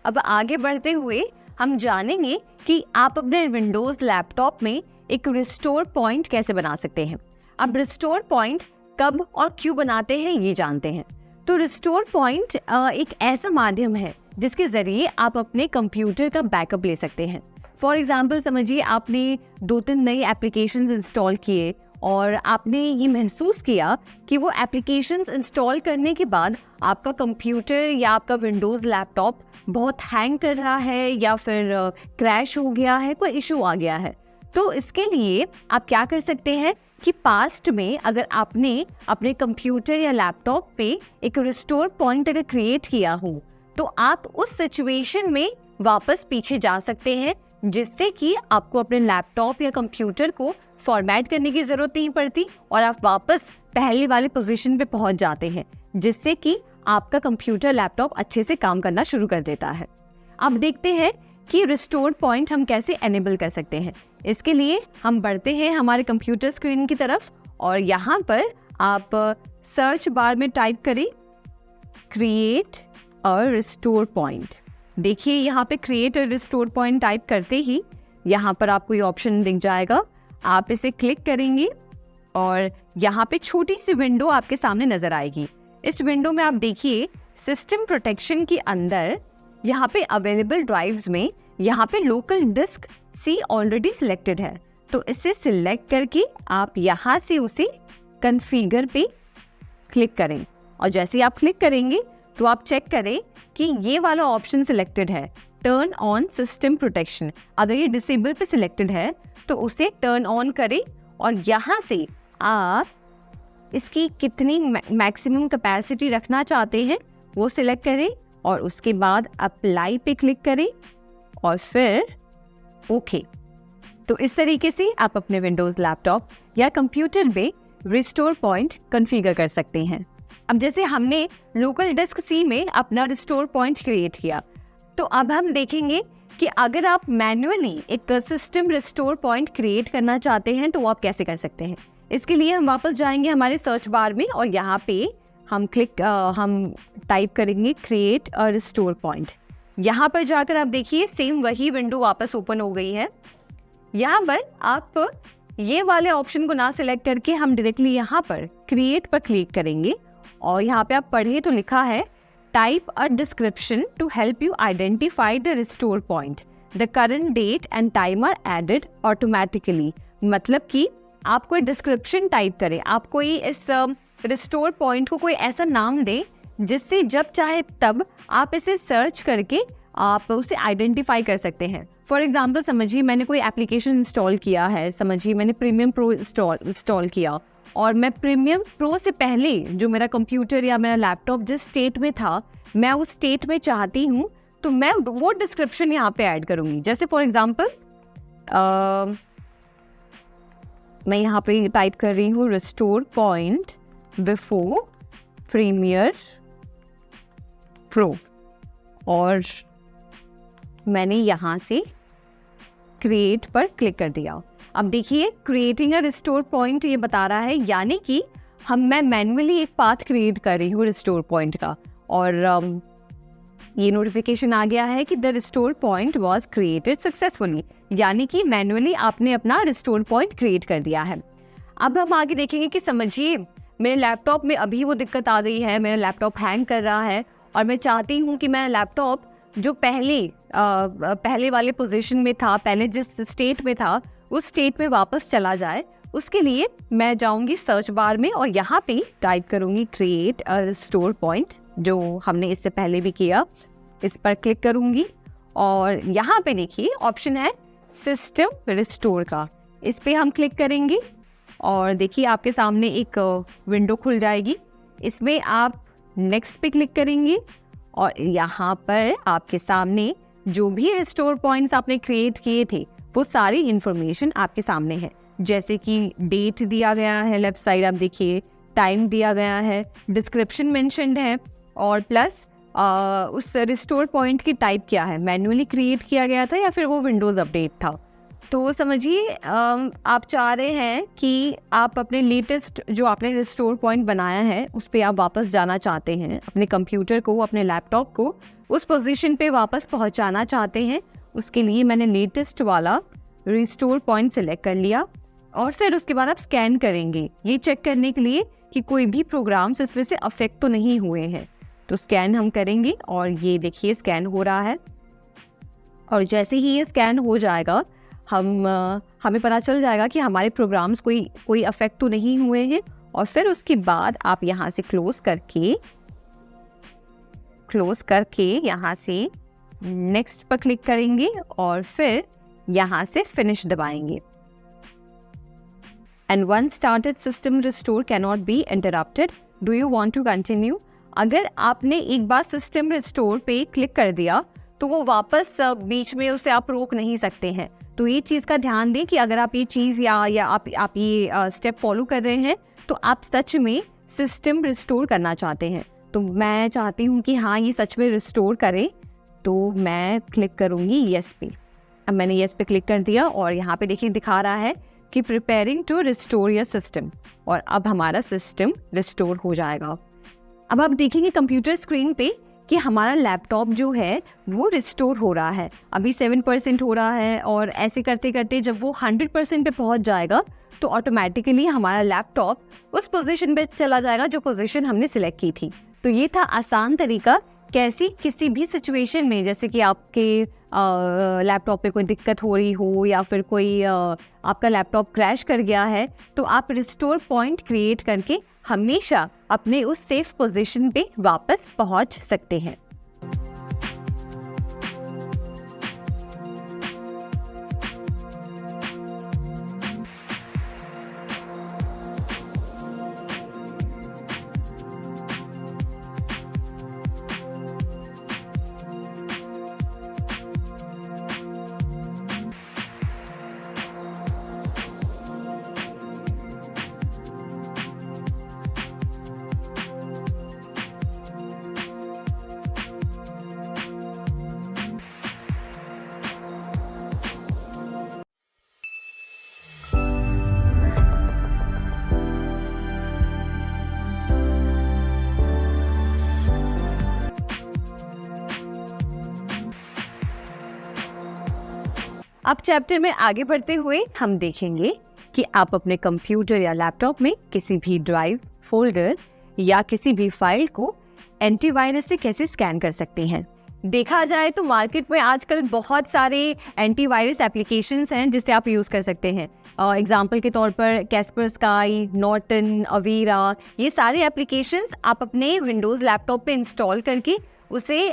अब आगे बढ़ते हुए हम जानेंगे कि आप अपने विंडोज़ लैपटॉप में एक रिस्टोर पॉइंट कैसे बना सकते हैं। अब रिस्टोर पॉइंट कब और क्यों बनाते हैं ये जानते हैं। तो रिस्टोर पॉइंट एक ऐसा माध्यम है जिसके ज़रिए आप अपने कंप्यूटर का बैकअप ले सकते हैं। फॉर एग्जाम्पल समझिए आपने 2-3 नई एप्लीकेशंस इंस्टॉल किए और आपने ये महसूस किया कि वो एप्लीकेशंस इंस्टॉल करने के बाद आपका कंप्यूटर या आपका विंडोज़ लैपटॉप बहुत हैंग कर रहा है या फिर क्रैश हो गया है, कोई इशू आ गया है। तो इसके लिए आप क्या कर सकते हैं कि पास्ट में अगर आपने अपने कंप्यूटर या लैपटॉप पे एक रिस्टोर पॉइंट अगर क्रिएट किया हो तो आप उस सिचुएशन में वापस पीछे जा सकते हैं, जिससे कि आपको अपने लैपटॉप या कंप्यूटर को फॉर्मेट करने की ज़रूरत नहीं पड़ती और आप वापस पहले वाले पोजीशन पे पहुंच जाते हैं, जिससे कि आपका कंप्यूटर लैपटॉप अच्छे से काम करना शुरू कर देता है। अब देखते हैं कि रिस्टोर पॉइंट हम कैसे एनेबल कर सकते हैं। इसके लिए हम बढ़ते हैं हमारे कंप्यूटर स्क्रीन की तरफ और यहाँ पर आप सर्च बार में टाइप करें क्रिएट अ रिस्टोर पॉइंट। देखिए यहाँ पे create a restore point type करते ही यहाँ पर आपको ये ऑप्शन दिख जाएगा। आप इसे क्लिक करेंगे और यहाँ पे छोटी सी विंडो आपके सामने नजर आएगी। इस विंडो में आप देखिए सिस्टम प्रोटेक्शन के अंदर यहाँ पे अवेलेबल ड्राइव्स में यहाँ पे local disk C already selected है, तो इसे सिलेक्ट करके आप यहाँ से उसे कॉन्फ़िगर पे क्लिक करें और जैसे ही आप क्लिक करेंगे तो आप चेक करें कि ये वाला ऑप्शन सिलेक्टेड है, टर्न ऑन सिस्टम प्रोटेक्शन। अगर ये डिसेबल पे सिलेक्टेड है तो उसे टर्न ऑन करें और यहाँ से आप इसकी कितनी मैक्सिमम कैपेसिटी रखना चाहते हैं वो सिलेक्ट करें और उसके बाद अप्लाई पे क्लिक करें और फिर ओके। तो इस तरीके से आप अपने विंडोज़ लैपटॉप या कंप्यूटर में रिस्टोर पॉइंट कॉन्फ़िगर कर सकते हैं। अब जैसे हमने लोकल डिस्क सी में अपना रिस्टोर पॉइंट क्रिएट किया, तो अब हम देखेंगे कि अगर आप मैन्युअली एक सिस्टम रिस्टोर पॉइंट क्रिएट करना चाहते हैं तो वो आप कैसे कर सकते हैं। इसके लिए हम वापस जाएंगे हमारे सर्च बार में और यहाँ पे हम टाइप करेंगे क्रिएट अ रिस्टोर पॉइंट। यहाँ पर जाकर आप देखिए सेम वही विंडो वापस ओपन हो गई है। यहाँ पर आप ये वाले ऑप्शन को ना सिलेक्ट करके हम डायरेक्टली यहाँ पर क्रिएट पर क्लिक करेंगे और यहाँ पे आप पढ़िए तो लिखा है type a description to help you identify the restore point, the current date and time are added automatically. मतलब कि आप कोई डिस्क्रिप्शन टाइप करें, आप कोई इस रिस्टोर पॉइंट को कोई ऐसा नाम दें जिससे जब चाहे तब आप इसे सर्च करके आप उसे आइडेंटिफाई कर सकते हैं। फॉर एग्जाम्पल समझिए मैंने कोई एप्लीकेशन इंस्टॉल किया है, समझिए मैंने प्रीमियम प्रो इंस्टॉल किया और मैं प्रीमियम प्रो से पहले जो मेरा कंप्यूटर या मेरा लैपटॉप जिस स्टेट में था मैं उस स्टेट में चाहती हूँ तो मैं वो डिस्क्रिप्शन यहाँ पे ऐड करूँगी। जैसे फॉर एग्जाम्पल मैं यहाँ पे टाइप कर रही हूँ restore point before Premiere Pro और मैंने यहाँ से क्रिएट पर क्लिक कर दिया। अब देखिए क्रिएटिंग अ रिस्टोर पॉइंट ये बता रहा है, यानी कि मैं मैन्युअली एक पाथ क्रिएट कर रही हूँ रिस्टोर पॉइंट का और ये नोटिफिकेशन आ गया है कि the restore point was created successfully, यानी कि मैन्युअली आपने अपना रिस्टोर पॉइंट क्रिएट कर दिया है। अब हम आगे देखेंगे कि समझिए मेरे लैपटॉप में अभी वो दिक्कत आ गई है, मेरा लैपटॉप हैंग कर रहा है और मैं चाहती हूँ कि मेरा लैपटॉप जो पहले वाले पोजीशन में था, पहले जिस स्टेट में था उस स्टेट में वापस चला जाए। उसके लिए मैं जाऊंगी सर्च बार में और यहाँ पे टाइप करूंगी क्रिएट अ रिस्टोर पॉइंट, जो हमने इससे पहले भी किया। इस पर क्लिक करूंगी और यहाँ पे देखिए ऑप्शन है सिस्टम रिस्टोर का, इस पे हम क्लिक करेंगे और देखिए आपके सामने एक विंडो खुल जाएगी। इसमें आप नेक्स्ट पे क्लिक करेंगे और यहाँ पर आपके सामने जो भी रिस्टोर पॉइंट्स आपने क्रिएट किए थे वो सारी इंफॉर्मेशन आपके सामने है। जैसे कि डेट दिया गया है, लेफ्ट साइड आप देखिए टाइम दिया गया है, डिस्क्रिप्शन मेंशन्ड है और प्लस उस रिस्टोर पॉइंट की टाइप क्या है, मैन्युअली क्रिएट किया गया था या फिर वो विंडोज़ अपडेट था। तो समझिए आप चाह रहे हैं कि आप अपने लेटेस्ट जो आपने रिस्टोर पॉइंट बनाया है उस पर आप वापस जाना चाहते हैं, अपने कंप्यूटर को, अपने लैपटॉप को उस पोजीशन पे वापस पहुंचाना चाहते हैं। उसके लिए मैंने लेटेस्ट वाला रिस्टोर पॉइंट सेलेक्ट कर लिया और फिर उसके बाद आप स्कैन करेंगे ये चेक करने के लिए कि कोई भी प्रोग्राम्स इसमें से अफेक्ट तो नहीं हुए हैं। तो स्कैन हम करेंगे और ये देखिए स्कैन हो रहा है। और जैसे ही ये स्कैन हो जाएगा हमें पता चल जाएगा कि हमारे प्रोग्राम्स कोई अफेक्ट तो नहीं हुए हैं। और फिर उसके बाद आप यहाँ से क्लोज करके यहाँ से नेक्स्ट पर क्लिक करेंगे और फिर यहाँ से फिनिश दबाएंगे। And once started system restore cannot be interrupted. Do you want to continue? अगर आपने एक बार सिस्टम रिस्टोर पे क्लिक कर दिया तो वो वापस बीच में उसे आप रोक नहीं सकते हैं। तो ये चीज़ का ध्यान दें कि अगर आप ये चीज़ या आप ये स्टेप फॉलो कर रहे हैं तो आप सच में सिस्टम रिस्टोर करना चाहते हैं। तो मैं चाहती हूँ कि हाँ ये सच में रिस्टोर करें, तो मैं क्लिक करूँगी येस पे। अब मैंने येस पे क्लिक कर दिया और यहाँ पे देखिए दिखा रहा है कि preparing to restore your system, और अब हमारा सिस्टम रिस्टोर हो जाएगा। अब आप देखेंगे कंप्यूटर स्क्रीन पे कि हमारा लैपटॉप जो है वो रिस्टोर हो रहा है। अभी 7% हो रहा है और ऐसे करते करते जब वो 100% पे पहुंच जाएगा तो ऑटोमेटिकली हमारा लैपटॉप उस पोजीशन पे चला जाएगा जो पोजीशन हमने सिलेक्ट की थी। तो ये था आसान तरीका कैसे किसी भी सिचुएशन में, जैसे कि आपके लैपटॉप पे कोई दिक्कत हो रही हो या फिर कोई आपका लैपटॉप क्रैश कर गया है, तो आप रिस्टोर पॉइंट क्रिएट करके हमेशा अपने उस सेफ पोजीशन पे वापस पहुंच सकते हैं। अब चैप्टर में आगे बढ़ते हुए हम देखेंगे कि आप अपने कंप्यूटर या लैपटॉप में किसी भी ड्राइव, फोल्डर या किसी भी फाइल को एंटीवायरस से कैसे स्कैन कर सकते हैं। देखा जाए तो मार्केट में आजकल बहुत सारे एंटीवायरस एप्लीकेशंस हैं जिसे आप यूज़ कर सकते हैं। एग्जाम्पल के तौर पर कैस्परस्काई, नॉर्टन, अवीरा, ये सारे एप्लीकेशंस आप अपने विंडोज़ लैपटॉप पे इंस्टॉल करके उससे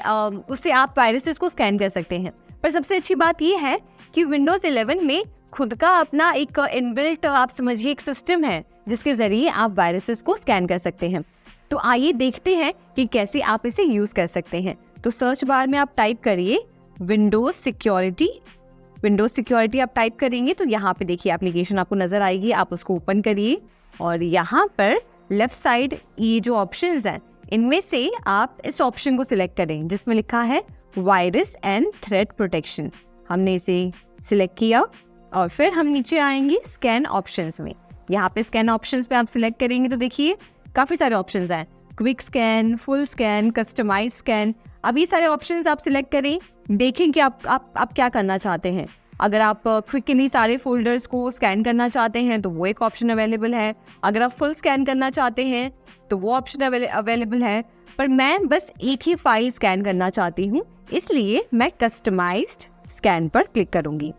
आप वायरसेस को स्कैन कर सकते हैं। पर सबसे अच्छी बात ये है कि विंडोज़ 11 में खुद का अपना एक इनबिल्ट आप समझिए एक सिस्टम है जिसके ज़रिए आप वायरसेस को स्कैन कर सकते हैं। तो आइए देखते हैं कि कैसे आप इसे यूज़ कर सकते हैं। तो सर्च बार में आप टाइप करिए विंडोज़ सिक्योरिटी आप टाइप करेंगे तो यहाँ पे देखिए एप्लीकेशन आपको नज़र आएगी, आप उसको ओपन करिए और यहाँ पर लेफ्ट साइड ये जो ऑप्शंस हैं इनमें से आप इस ऑप्शन को सिलेक्ट करें जिसमें लिखा है वायरस एंड थ्रेट प्रोटेक्शन। हमने इसे सिलेक्ट किया और फिर हम नीचे आएंगे स्कैन ऑप्शंस में। यहाँ पे स्कैन ऑप्शंस पे आप सिलेक्ट करेंगे तो देखिए काफ़ी सारे ऑप्शंस हैं, quick scan, full scan, customize scan. अब ये सारे ऑप्शंस आप सिलेक्ट करें, देखें कि आप क्या करना चाहते हैं। अगर आप क्विकली सारे फोल्डर्स को स्कैन करना चाहते हैं तो वो एक ऑप्शन अवेलेबल है। अगर आप फुल स्कैन करना चाहते हैं तो वो ऑप्शन अवेलेबल है। पर मैं बस एक ही फाइल स्कैन करना चाहती हूँ, इसलिए मैं कस्टमाइज्ड स्कैन पर क्लिक करूँगी।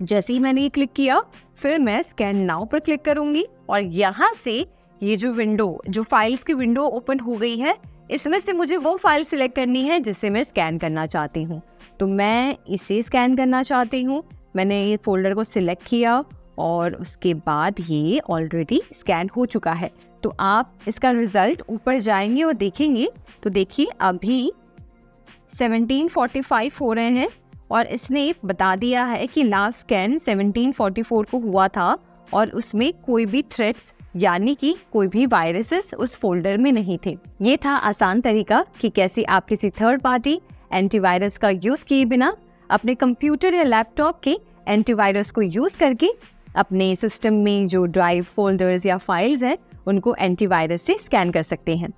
जैसे ही मैंने ये क्लिक किया फिर मैं स्कैन नाउ पर क्लिक करूँगी और यहाँ से ये जो फाइल्स की विंडो ओपन हो गई है, इसमें से मुझे वो फाइल सिलेक्ट करनी है जिसे मैं स्कैन करना चाहती हूँ। तो मैं इसे स्कैन करना चाहती हूँ। मैंने ये फोल्डर को सिलेक्ट किया और उसके बाद ये ऑलरेडी स्कैन हो चुका है। तो आप इसका रिजल्ट ऊपर जाएंगे और देखेंगे तो देखिए अभी 1745 हो रहे हैं और इसने बता दिया है कि लास्ट स्कैन 1744 को हुआ था और उसमें कोई भी थ्रेट्स यानी कि कोई भी वायरसेस उस फोल्डर में नहीं थे। ये था आसान तरीका कि कैसे आप किसी थर्ड पार्टी एंटीवायरस का यूज़ किए बिना अपने कंप्यूटर या लैपटॉप के एंटीवायरस को यूज़ करके अपने सिस्टम में जो ड्राइव, फोल्डर्स या फाइल्स हैं उनको एंटीवायरस से स्कैन कर सकते हैं।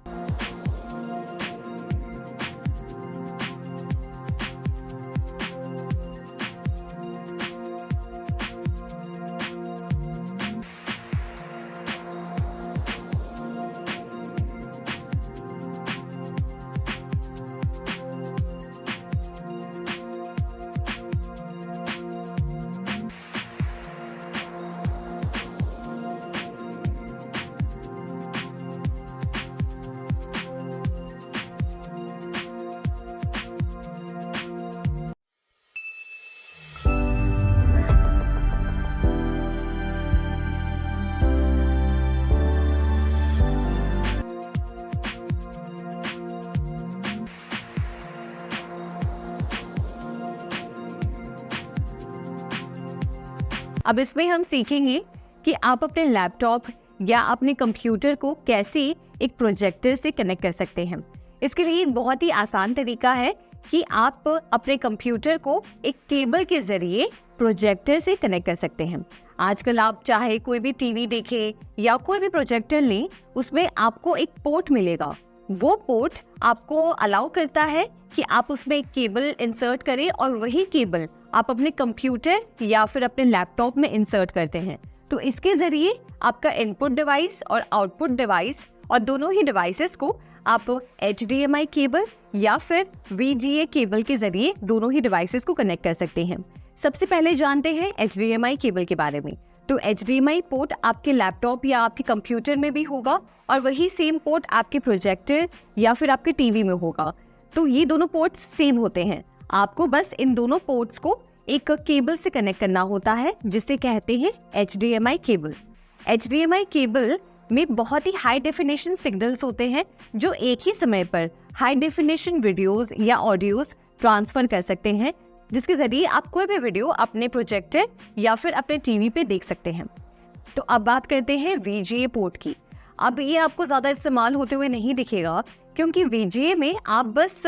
अब इसमें हम सीखेंगे कि आप अपने लैपटॉप या अपने कंप्यूटर को कैसे एक प्रोजेक्टर से कनेक्ट कर सकते हैं। इसके लिए एक बहुत ही आसान तरीका है कि आप अपने कंप्यूटर को एक केबल के जरिए प्रोजेक्टर से कनेक्ट कर सकते हैं। आजकल आप चाहे कोई भी टीवी देखें या कोई भी प्रोजेक्टर लें, उसमें आपको एक पोर्ट मिलेगा। वो पोर्ट आपको अलाउ करता है कि आप उसमें एक केबल इंसर्ट करें और वही केबल आप अपने कंप्यूटर या फिर अपने लैपटॉप में इंसर्ट करते हैं। तो इसके जरिए आपका इनपुट डिवाइस और आउटपुट डिवाइस और दोनों ही डिवाइसेस को आप HDMI केबल या फिर VGA केबल के जरिए दोनों ही डिवाइसेस को कनेक्ट कर सकते हैं। सबसे पहले जानते हैं HDMI केबल के बारे में। तो HDMI पोर्ट आपके लैपटॉप या आपके कंप्यूटर में भी होगा और वही सेम पोर्ट आपके प्रोजेक्टर या फिर आपके टीवी में होगा। तो ये दोनों पोर्ट्स सेम होते हैं। आपको बस इन दोनों पोर्ट्स को एक केबल से कनेक्ट करना होता है जिसे कहते हैं HDMI केबल। HDMI केबल में बहुत ही हाई डेफिनेशन सिग्नल्स होते हैं जो एक ही समय पर हाई डेफिनेशन वीडियोस या ऑडियोज ट्रांसफर कर सकते हैं, जिसके जरिए आप कोई भी वीडियो अपने प्रोजेक्टर या फिर अपने टीवी पे देख सकते हैं। तो अब बात करते हैं VGA पोर्ट की। अब ये आपको ज़्यादा इस्तेमाल होते हुए नहीं दिखेगा क्योंकि VGA में आप बस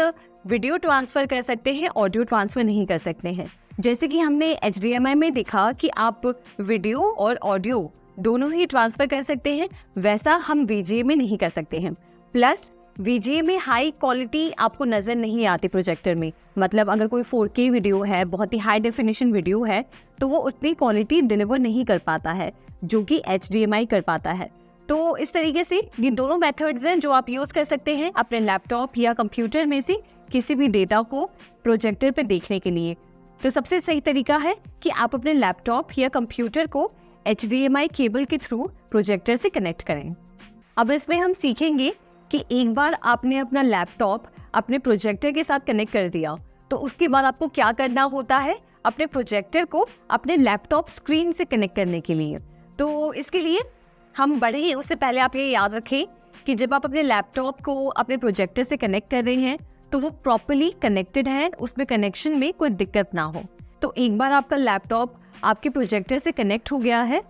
वीडियो ट्रांसफ़र कर सकते हैं, ऑडियो ट्रांसफ़र नहीं कर सकते हैं। जैसे कि हमने HDMI में देखा कि आप वीडियो और ऑडियो दोनों ही ट्रांसफ़र कर सकते हैं, वैसा हम VGA में नहीं कर सकते हैं। प्लस VGA में हाई क्वालिटी आपको नज़र नहीं आती प्रोजेक्टर में। मतलब अगर कोई 4K वीडियो है, बहुत ही हाई डेफिनेशन वीडियो है, तो वो उतनी क्वालिटी डिलीवर नहीं कर पाता है जो कि HDMI कर पाता है। तो इस तरीके से ये दोनों मेथड्स हैं जो आप यूज़ कर सकते हैं अपने लैपटॉप या कंप्यूटर में से किसी भी डेटा को प्रोजेक्टर पे देखने के लिए। तो सबसे सही तरीका है कि आप अपने लैपटॉप या कंप्यूटर को HDMI केबल के थ्रू प्रोजेक्टर से कनेक्ट करें। अब इसमें हम सीखेंगे कि एक बार आपने अपना लैपटॉप अपने प्रोजेक्टर के साथ कनेक्ट कर दिया तो उसके बाद आपको क्या करना होता है अपने प्रोजेक्टर को अपने लैपटॉप स्क्रीन से कनेक्ट करने के लिए। तो इसके लिए हम बढ़े ही उससे पहले आप ये याद रखें कि जब आप अपने लैपटॉप को अपने प्रोजेक्टर से कनेक्ट कर रहे हैं तो वो प्रॉपर्ली कनेक्टेड है, उसमें कनेक्शन में कोई दिक्कत ना हो। तो एक बार आपका लैपटॉप आपके प्रोजेक्टर से कनेक्ट हो गया है,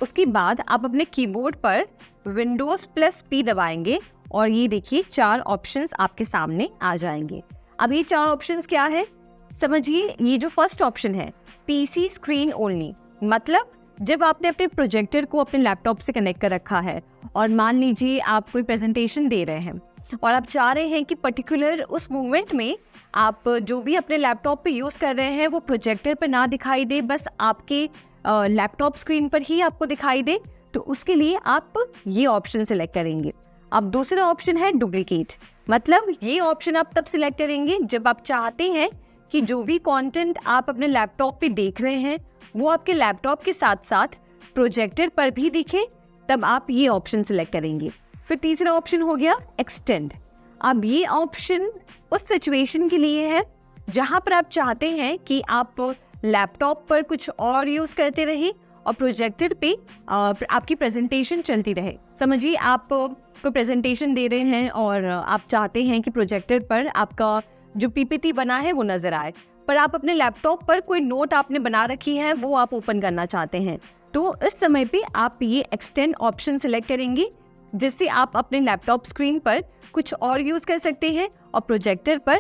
उसके बाद आप अपने कीबोर्ड पर Windows+P दबाएंगे और ये देखिए 4 ऑप्शंस आपके सामने आ जाएंगे। अब ये 4 ऑप्शंस क्या है समझिए। ये जो फर्स्ट ऑप्शन है PC स्क्रीन ओनली, मतलब जब आपने अपने प्रोजेक्टर को अपने लैपटॉप से कनेक्ट कर रखा है और मान लीजिए आप कोई प्रेजेंटेशन दे रहे हैं और आप चाह रहे हैं कि पर्टिकुलर उस मोमेंट में आप जो भी अपने लैपटॉप पे यूज़ कर रहे हैं वो प्रोजेक्टर पर ना दिखाई दे, बस आपके लैपटॉप स्क्रीन पर ही आपको दिखाई दे, तो उसके लिए आप ये ऑप्शन सेलेक्ट करेंगे। अब दूसरा ऑप्शन है डुप्लीकेट, मतलब ये ऑप्शन आप तब सिलेक्ट करेंगे जब आप चाहते हैं कि जो भी कंटेंट आप अपने लैपटॉप पे देख रहे हैं वो आपके लैपटॉप के साथ साथ प्रोजेक्टर पर भी दिखे, तब आप ये ऑप्शन सिलेक्ट करेंगे। फिर तीसरा ऑप्शन हो गया एक्सटेंड। अब ये ऑप्शन उस सिचुएशन के लिए है जहाँ पर आप चाहते हैं कि आप लैपटॉप पर कुछ और यूज़ करते रहें और प्रोजेक्टर पे आपकी प्रेजेंटेशन चलती रहे। समझिए आप कोई प्रेजेंटेशन दे रहे हैं और आप चाहते हैं कि प्रोजेक्टर पर आपका जो PPT बना है वो नज़र आए, पर आप अपने लैपटॉप पर कोई नोट आपने बना रखी है वो आप ओपन करना चाहते हैं, तो इस समय पे आप ये एक्सटेंड ऑप्शन सिलेक्ट करेंगे जिससे आप अपने लैपटॉप स्क्रीन पर कुछ और यूज़ कर सकते हैं और प्रोजेक्टर पर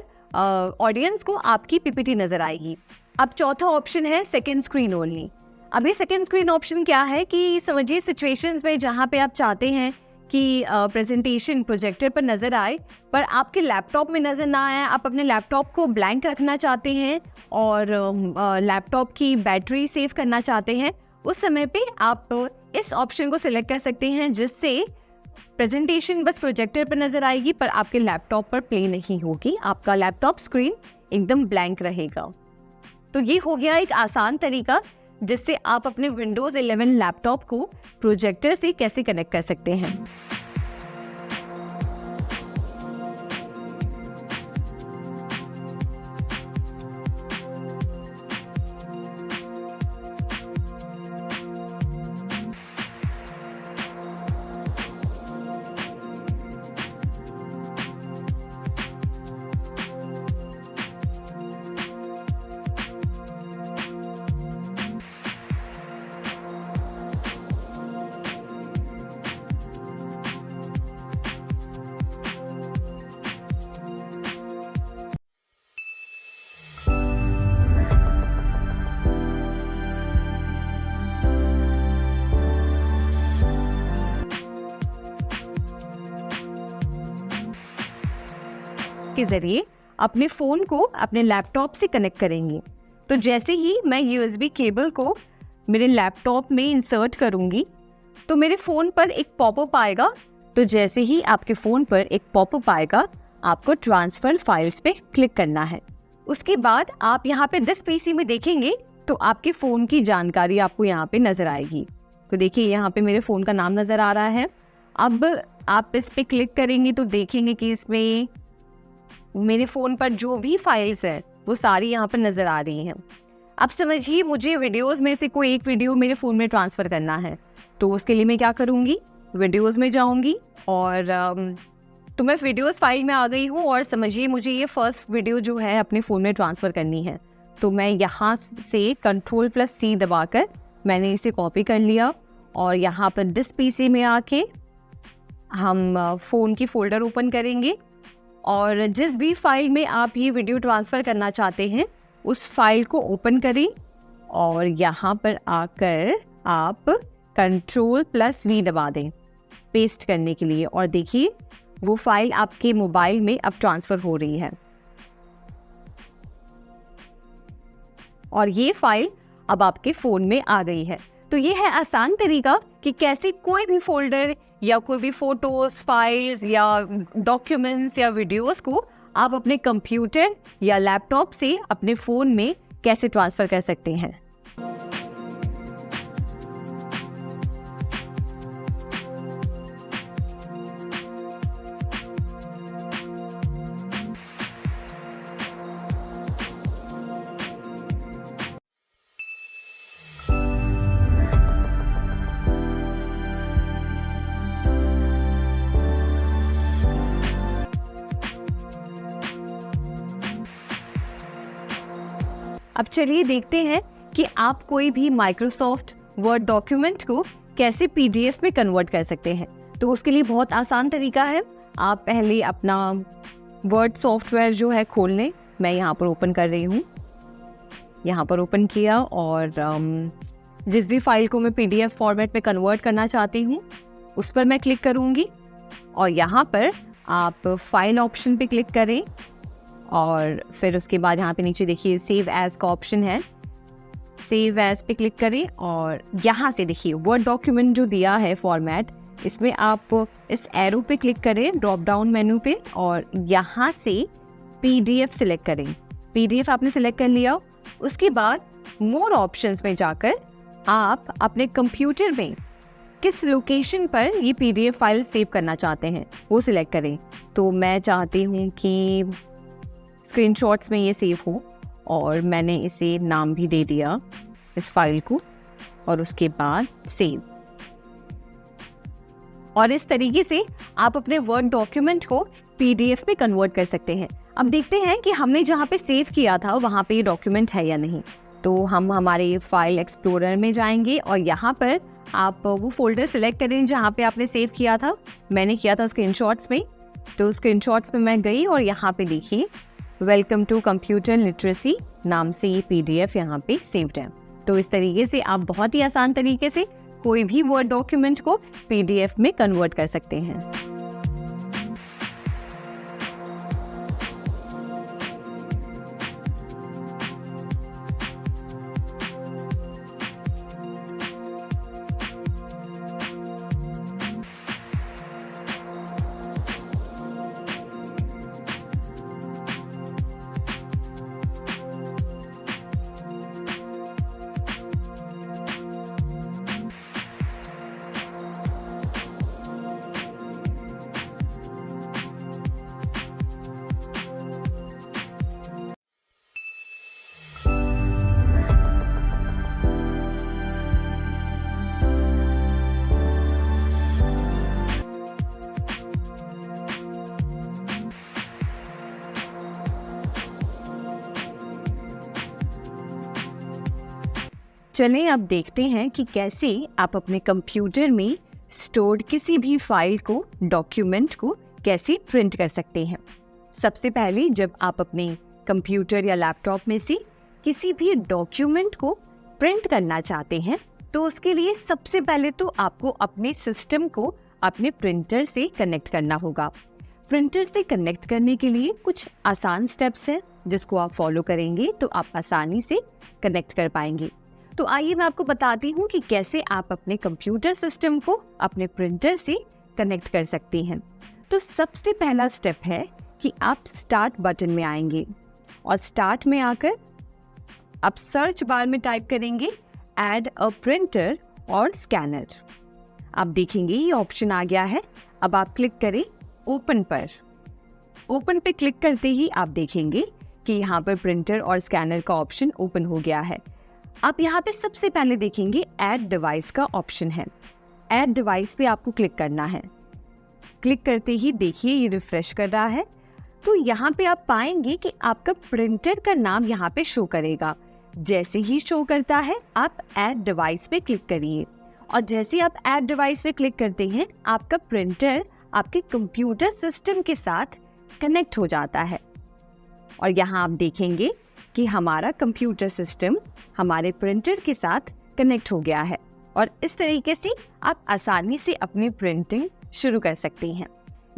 ऑडियंस को आपकी PPT नज़र आएगी। अब चौथा ऑप्शन है सेकेंड स्क्रीन ओनली। अभी सेकेंड स्क्रीन ऑप्शन क्या है कि समझिए सिचुएशंस में जहाँ पे आप चाहते हैं कि प्रेजेंटेशन प्रोजेक्टर पर नज़र आए पर आपके लैपटॉप में नज़र ना आए, आप अपने लैपटॉप को ब्लैंक रखना चाहते हैं और लैपटॉप की बैटरी सेव करना चाहते हैं, उस समय पे आप इस ऑप्शन को सिलेक्ट कर सकते हैं जिससे प्रेजेंटेशन बस प्रोजेक्टर पर नज़र आएगी पर आपके लैपटॉप पर प्ले नहीं होगी, आपका लैपटॉप स्क्रीन एकदम ब्लैंक रहेगा। तो ये हो गया एक आसान तरीका जिससे आप अपने विंडोज़ 11 लैपटॉप को प्रोजेक्टर से कैसे कनेक्ट कर सकते हैं। के जरिए अपने फ़ोन को अपने लैपटॉप से कनेक्ट करेंगे। तो जैसे ही मैं USB केबल को मेरे लैपटॉप में इंसर्ट करूंगी तो मेरे फ़ोन पर एक पॉपअप आएगा। तो जैसे ही आपके फ़ोन पर एक पॉपअप आएगा आपको ट्रांसफ़र फाइल्स पे क्लिक करना है। उसके बाद आप यहाँ पे दिस PC में देखेंगे तो आपके फ़ोन की जानकारी आपको यहाँ पे नज़र आएगी। तो देखिए यहाँ पे मेरे फ़ोन का नाम नज़र आ रहा है। अब आप इस पे क्लिक करेंगे तो देखेंगे कि इसमें मेरे फ़ोन पर जो भी फाइल्स है वो सारी यहाँ पर नज़र आ रही हैं। अब समझिए मुझे वीडियोस में से कोई एक वीडियो मेरे फ़ोन में ट्रांसफ़र करना है, तो उसके लिए मैं क्या करूँगी, वीडियोस में जाऊँगी और तो मैं वीडियोस फाइल में आ गई हूँ और समझिए मुझे ये फर्स्ट वीडियो जो है अपने फ़ोन में ट्रांसफ़र करनी है। तो मैं यहाँ से Ctrl+C दबाकर मैंने इसे कॉपी कर लिया और यहाँ पर दिस PC में आके हम फ़ोन की फ़ोल्डर ओपन करेंगे और जिस भी फाइल में आप ये वीडियो ट्रांसफ़र करना चाहते हैं उस फाइल को ओपन करें और यहाँ पर आकर आप Ctrl+V दबा दें पेस्ट करने के लिए और देखिए वो फाइल आपके मोबाइल में अब ट्रांसफ़र हो रही है और ये फाइल अब आपके फ़ोन में आ गई है। तो ये है आसान तरीका कि कैसे कोई भी फोल्डर या कोई भी फोटोज़, फाइल्स या डॉक्यूमेंट्स या वीडियोस को आप अपने कंप्यूटर या लैपटॉप से अपने फ़ोन में कैसे ट्रांसफ़र कर सकते हैं। अब चलिए देखते हैं कि आप कोई भी माइक्रोसॉफ्ट वर्ड डॉक्यूमेंट को कैसे PDF में कन्वर्ट कर सकते हैं। तो उसके लिए बहुत आसान तरीका है। आप पहले अपना वर्ड सॉफ्टवेयर जो है खोल लें। मैं यहाँ पर ओपन कर रही हूँ, यहाँ पर ओपन किया और जिस भी फाइल को मैं PDF फॉर्मेट में कन्वर्ट करना चाहती हूँ उस पर मैं क्लिक करूँगी और यहाँ पर आप फाइल ऑप्शन पे क्लिक करें और फिर उसके बाद यहाँ पे नीचे देखिए सेव एज का ऑप्शन है, सेव एज पे क्लिक करें और यहाँ से देखिए वर्ड डॉक्यूमेंट जो दिया है फॉर्मेट, इसमें आप इस एरो पे क्लिक करें ड्रॉप डाउन मेनू पे और यहाँ से PDF सिलेक्ट करें। PDF आपने सिलेक्ट कर लिया। उसके बाद मोर ऑप्शंस में जाकर आप अपने कंप्यूटर में किस लोकेशन पर ये PDF फाइल सेव करना चाहते हैं वो सिलेक्ट करें। तो मैं चाहती हूँ कि स्क्रीनशॉट्स में ये सेव हो और मैंने इसे नाम भी दे दिया इस फाइल को और उसके बाद सेव। और इस तरीके से आप अपने वर्ड डॉक्यूमेंट को PDF में कन्वर्ट कर सकते हैं। अब देखते हैं कि हमने जहाँ पे सेव किया था वहाँ पे ये डॉक्यूमेंट है या नहीं। तो हम हमारे फाइल एक्सप्लोरर में जाएंगे और यहाँ पर आप वो फोल्डर सिलेक्ट करें जहाँ पे आपने सेव किया था। मैंने किया था स्क्रीनशॉट्स में, तो स्क्रीनशॉट्स में मैं गई और यहाँ पे देखिए वेलकम टू कंप्यूटर लिटरेसी नाम से ये PDF यहाँ पे सेव्ड है। तो इस तरीके से आप बहुत ही आसान तरीके से कोई भी वर्ड डॉक्यूमेंट को PDF में कन्वर्ट कर सकते हैं। चलें अब देखते हैं कि कैसे आप अपने कंप्यूटर में स्टोर्ड किसी भी फाइल को, डॉक्यूमेंट को कैसे प्रिंट कर सकते हैं। सबसे पहले जब आप अपने कंप्यूटर या लैपटॉप में से किसी भी डॉक्यूमेंट को प्रिंट करना चाहते हैं तो उसके लिए सबसे पहले तो आपको अपने सिस्टम को अपने प्रिंटर से कनेक्ट करना होगा। प्रिंटर से कनेक्ट करने के लिए कुछ आसान स्टेप्स हैं जिसको आप फॉलो करेंगे तो आप आसानी से कनेक्ट कर पाएंगे। तो आइए मैं आपको बताती हूँ कि कैसे आप अपने कंप्यूटर सिस्टम को अपने प्रिंटर से कनेक्ट कर सकते हैं। तो सबसे पहला स्टेप है कि आप स्टार्ट बटन में आएंगे और स्टार्ट में आकर आप सर्च बार में टाइप करेंगे ऐड अ प्रिंटर और स्कैनर। आप देखेंगे ये ऑप्शन आ गया है। अब आप क्लिक करें ओपन पर। ओपन पे क्लिक करते ही आप देखेंगे कि यहाँ पर प्रिंटर और स्कैनर का ऑप्शन ओपन हो गया है। आप यहाँ पे सबसे पहले देखेंगे ऐड डिवाइस का ऑप्शन है। ऐड डिवाइस पे आपको क्लिक करना है। क्लिक करते ही देखिए ये रिफ्रेश कर रहा है। तो यहाँ पे आप पाएंगे कि आपका प्रिंटर का नाम यहाँ पे शो करेगा। जैसे ही शो करता है आप ऐड डिवाइस पे क्लिक करिए और जैसे आप ऐड डिवाइस पे क्लिक करते हैं आपका प्रिंटर आपके कंप्यूटर सिस्टम के साथ कनेक्ट हो जाता है। और यहाँ आप देखेंगे कि हमारा कंप्यूटर सिस्टम हमारे प्रिंटर के साथ कनेक्ट हो गया है और इस तरीके से आप आसानी से अपनी प्रिंटिंग शुरू कर सकते हैं।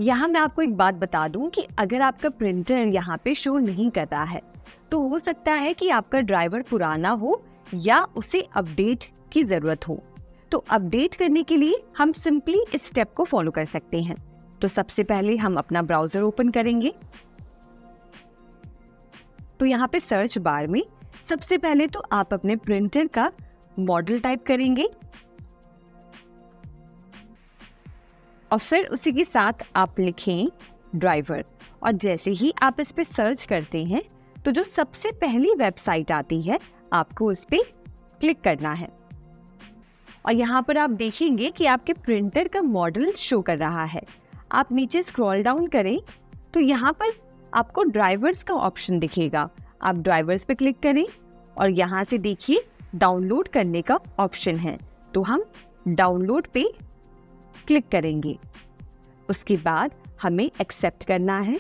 यहाँ मैं आपको एक बात बता दूं कि अगर आपका प्रिंटर यहाँ पे शो नहीं कर रहा है तो हो सकता है कि आपका ड्राइवर पुराना हो या उसे अपडेट की ज़रूरत हो। तो अपडेट करने के लिए हम सिंपली इस स्टेप को फॉलो कर सकते हैं। तो सबसे पहले हम अपना ब्राउज़र ओपन करेंगे। तो यहाँ पे सर्च बार में सबसे पहले तो आप अपने प्रिंटर का मॉडल टाइप करेंगे और फिर उसी के साथ आप लिखें ड्राइवर। और जैसे ही आप इस पे सर्च करते हैं तो जो सबसे पहली वेबसाइट आती है आपको उस पे क्लिक करना है और यहाँ पर आप देखेंगे कि आपके प्रिंटर का मॉडल शो कर रहा है। आप नीचे स्क्रॉल डाउन करें तो यहाँ पर आपको ड्राइवर्स का ऑप्शन दिखेगा। आप ड्राइवर्स पे क्लिक करें और यहाँ से देखिए डाउनलोड करने का ऑप्शन है। तो हम डाउनलोड पे क्लिक करेंगे। उसके बाद हमें एक्सेप्ट करना है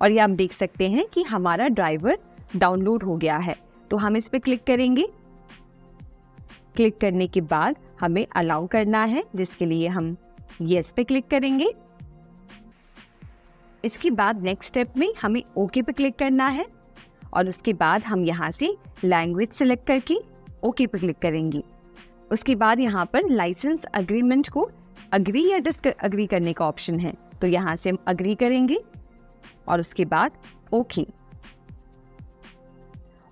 और ये आप देख सकते हैं कि हमारा ड्राइवर डाउनलोड हो गया है। तो हम इस पे क्लिक करेंगे। क्लिक करने के बाद हमें अलाउ करना है जिसके लिए हम येस पे क्लिक करेंगे। इसके बाद नेक्स्ट स्टेप में हमें ओके पे क्लिक करना है और उसके बाद हम यहाँ से लैंग्वेज सेलेक्ट करके ओके पे क्लिक करेंगे। उसके बाद यहाँ पर लाइसेंस अग्रीमेंट को अग्री या डिसअग्री करने का ऑप्शन है। तो यहाँ से हम अग्री करेंगे और उसके बाद ओके।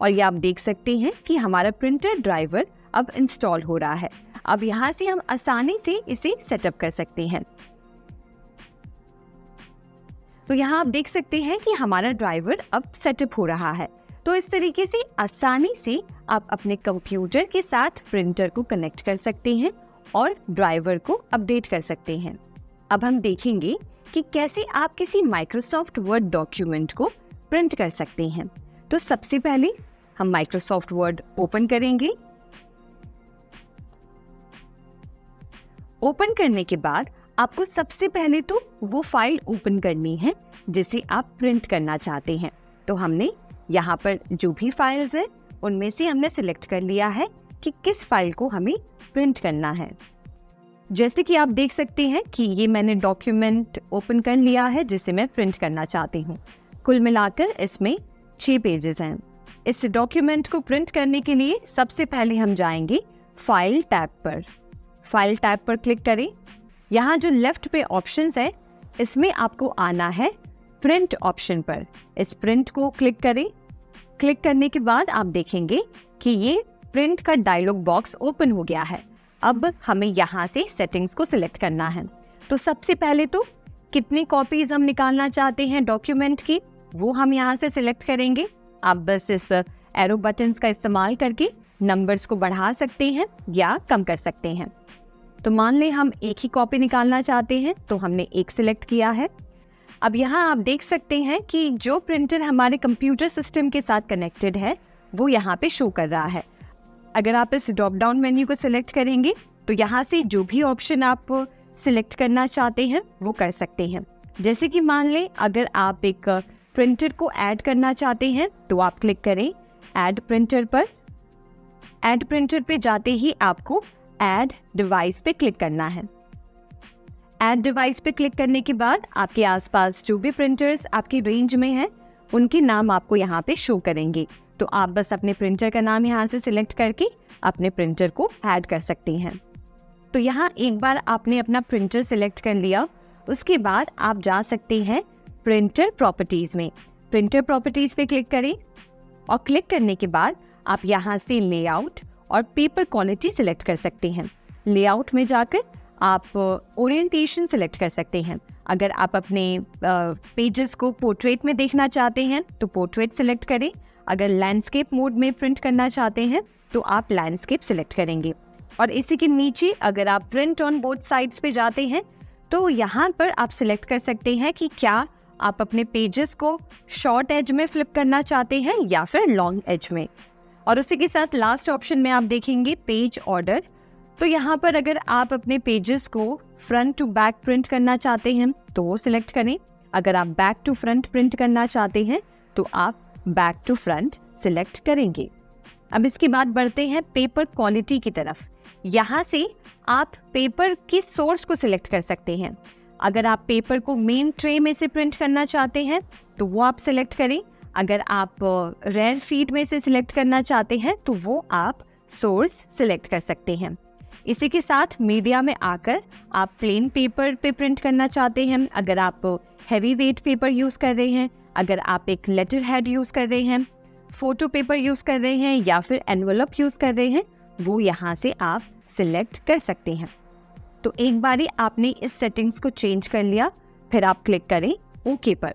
और ये आप देख सकते हैं कि हमारा प्रिंटर ड्राइवर अब इंस्टॉल हो रहा है। अब यहाँ से हम आसानी से इसे सेटअप कर सकते हैं। तो यहाँ आप देख सकते हैं कि हमारा ड्राइवर अब सेटअप हो रहा है। तो इस तरीके से आसानी से आप अपने कंप्यूटर के साथ प्रिंटर को कनेक्ट कर सकते हैं और ड्राइवर को अपडेट कर सकते हैं। अब हम देखेंगे कि कैसे आप किसी माइक्रोसॉफ्ट वर्ड डॉक्यूमेंट को प्रिंट कर सकते हैं। तो सबसे पहले हम माइक्रोसॉफ्ट वर्ड ओपन करेंगे। ओपन करने के बाद आपको सबसे पहले तो वो फाइल ओपन करनी है जिसे आप प्रिंट करना चाहते हैं। तो हमने यहाँ पर जो भी फाइल्स हैं उनमें से हमने सिलेक्ट कर लिया है कि किस फाइल को हमें प्रिंट करना है। जैसे कि आप देख सकते हैं कि ये मैंने डॉक्यूमेंट ओपन कर लिया है जिसे मैं प्रिंट करना चाहती हूँ। कुल मिलाकर इसमें 6 पेजेस हैं। इस डॉक्यूमेंट को प्रिंट करने के लिए सबसे पहले हम जाएंगे फाइल टैब पर। फाइल टैब पर क्लिक करें। यहाँ जो लेफ्ट पे ऑप्शंस है इसमें आपको आना है प्रिंट ऑप्शन पर। इस प्रिंट को क्लिक करें। क्लिक करने के बाद आप देखेंगे कि ये प्रिंट का डायलॉग बॉक्स ओपन हो गया है। अब हमें यहाँ से सेटिंग्स को सिलेक्ट करना है। तो सबसे पहले तो कितनी कॉपीज हम निकालना चाहते हैं डॉक्यूमेंट की, वो हम यहाँ से सिलेक्ट करेंगे। आप बस इस एरो बटन्स का इस्तेमाल करके नंबर्स को बढ़ा सकते हैं या कम कर सकते हैं। तो मान लें हम एक ही कॉपी निकालना चाहते हैं तो हमने एक सिलेक्ट किया है। अब यहाँ आप देख सकते हैं कि जो प्रिंटर हमारे कंप्यूटर सिस्टम के साथ कनेक्टेड है वो यहाँ पे शो कर रहा है। अगर आप इस ड्रॉप डाउन मेन्यू को सिलेक्ट करेंगे तो यहाँ से जो भी ऑप्शन आप सिलेक्ट करना चाहते हैं वो कर सकते हैं। जैसे कि मान लें अगर आप एक प्रिंटर को ऐड करना चाहते हैं तो आप क्लिक करें ऐड प्रिंटर पर। ऐड प्रिंटर पे जाते ही आपको ऐड डिवाइस पे क्लिक करना है। ऐड डिवाइस पे क्लिक करने के बाद आपके आसपास जो भी प्रिंटर्स आपकी रेंज में हैं उनके नाम आपको यहाँ पे शो करेंगे। तो आप बस अपने प्रिंटर का नाम यहाँ से सिलेक्ट करके अपने प्रिंटर को ऐड कर सकते हैं। तो यहाँ एक बार आपने अपना प्रिंटर सिलेक्ट कर लिया, उसके बाद आप जा सकते हैं प्रिंटर प्रॉपर्टीज में। प्रिंटर प्रॉपर्टीज पे क्लिक करें और क्लिक करने के बाद आप यहाँ से लेआउट और पेपर क्वालिटी सिलेक्ट कर सकते हैं। लेआउट में जाकर आप ओरिएंटेशन सिलेक्ट कर सकते हैं। अगर आप अपने पेजेस को पोर्ट्रेट में देखना चाहते हैं तो पोर्ट्रेट सिलेक्ट करें। अगर लैंडस्केप मोड में प्रिंट करना चाहते हैं तो आप लैंडस्केप सिलेक्ट करेंगे। और इसी के नीचे अगर आप प्रिंट ऑन बोथ साइड्स पे जाते हैं तो यहाँ पर आप सिलेक्ट कर सकते हैं कि क्या आप अपने पेजेस को शॉर्ट एज में फ्लिप करना चाहते हैं या फिर लॉन्ग एज में। और उसी के साथ लास्ट ऑप्शन में आप देखेंगे पेज ऑर्डर। तो यहाँ पर अगर आप अपने पेजेस को फ्रंट टू बैक प्रिंट करना चाहते हैं तो वो सिलेक्ट करें। अगर आप बैक टू फ्रंट प्रिंट करना चाहते हैं तो आप बैक टू फ्रंट सिलेक्ट करेंगे। अब इसके बाद बढ़ते हैं पेपर क्वालिटी की तरफ। यहाँ से आप पेपर की सोर्स को सिलेक्ट कर सकते हैं। अगर आप पेपर को मेन ट्रे में से प्रिंट करना चाहते हैं तो वो आप सिलेक्ट करें। अगर आप रेयर फीड में से सिलेक्ट करना चाहते हैं तो वो आप सोर्स सिलेक्ट कर सकते हैं। इसी के साथ मीडिया में आकर आप प्लेन पेपर पे प्रिंट करना चाहते हैं, अगर आप हैवी वेट पेपर यूज़ कर रहे हैं, अगर आप एक लेटर हेड यूज़ कर रहे हैं, फोटो पेपर यूज़ कर रहे हैं या फिर एनवलप यूज़ कर रहे हैं, वो यहाँ से आप सिलेक्ट कर सकते हैं। तो एक बारी आपने इस सेटिंग्स को चेंज कर लिया, फिर आप क्लिक करें ओके पर।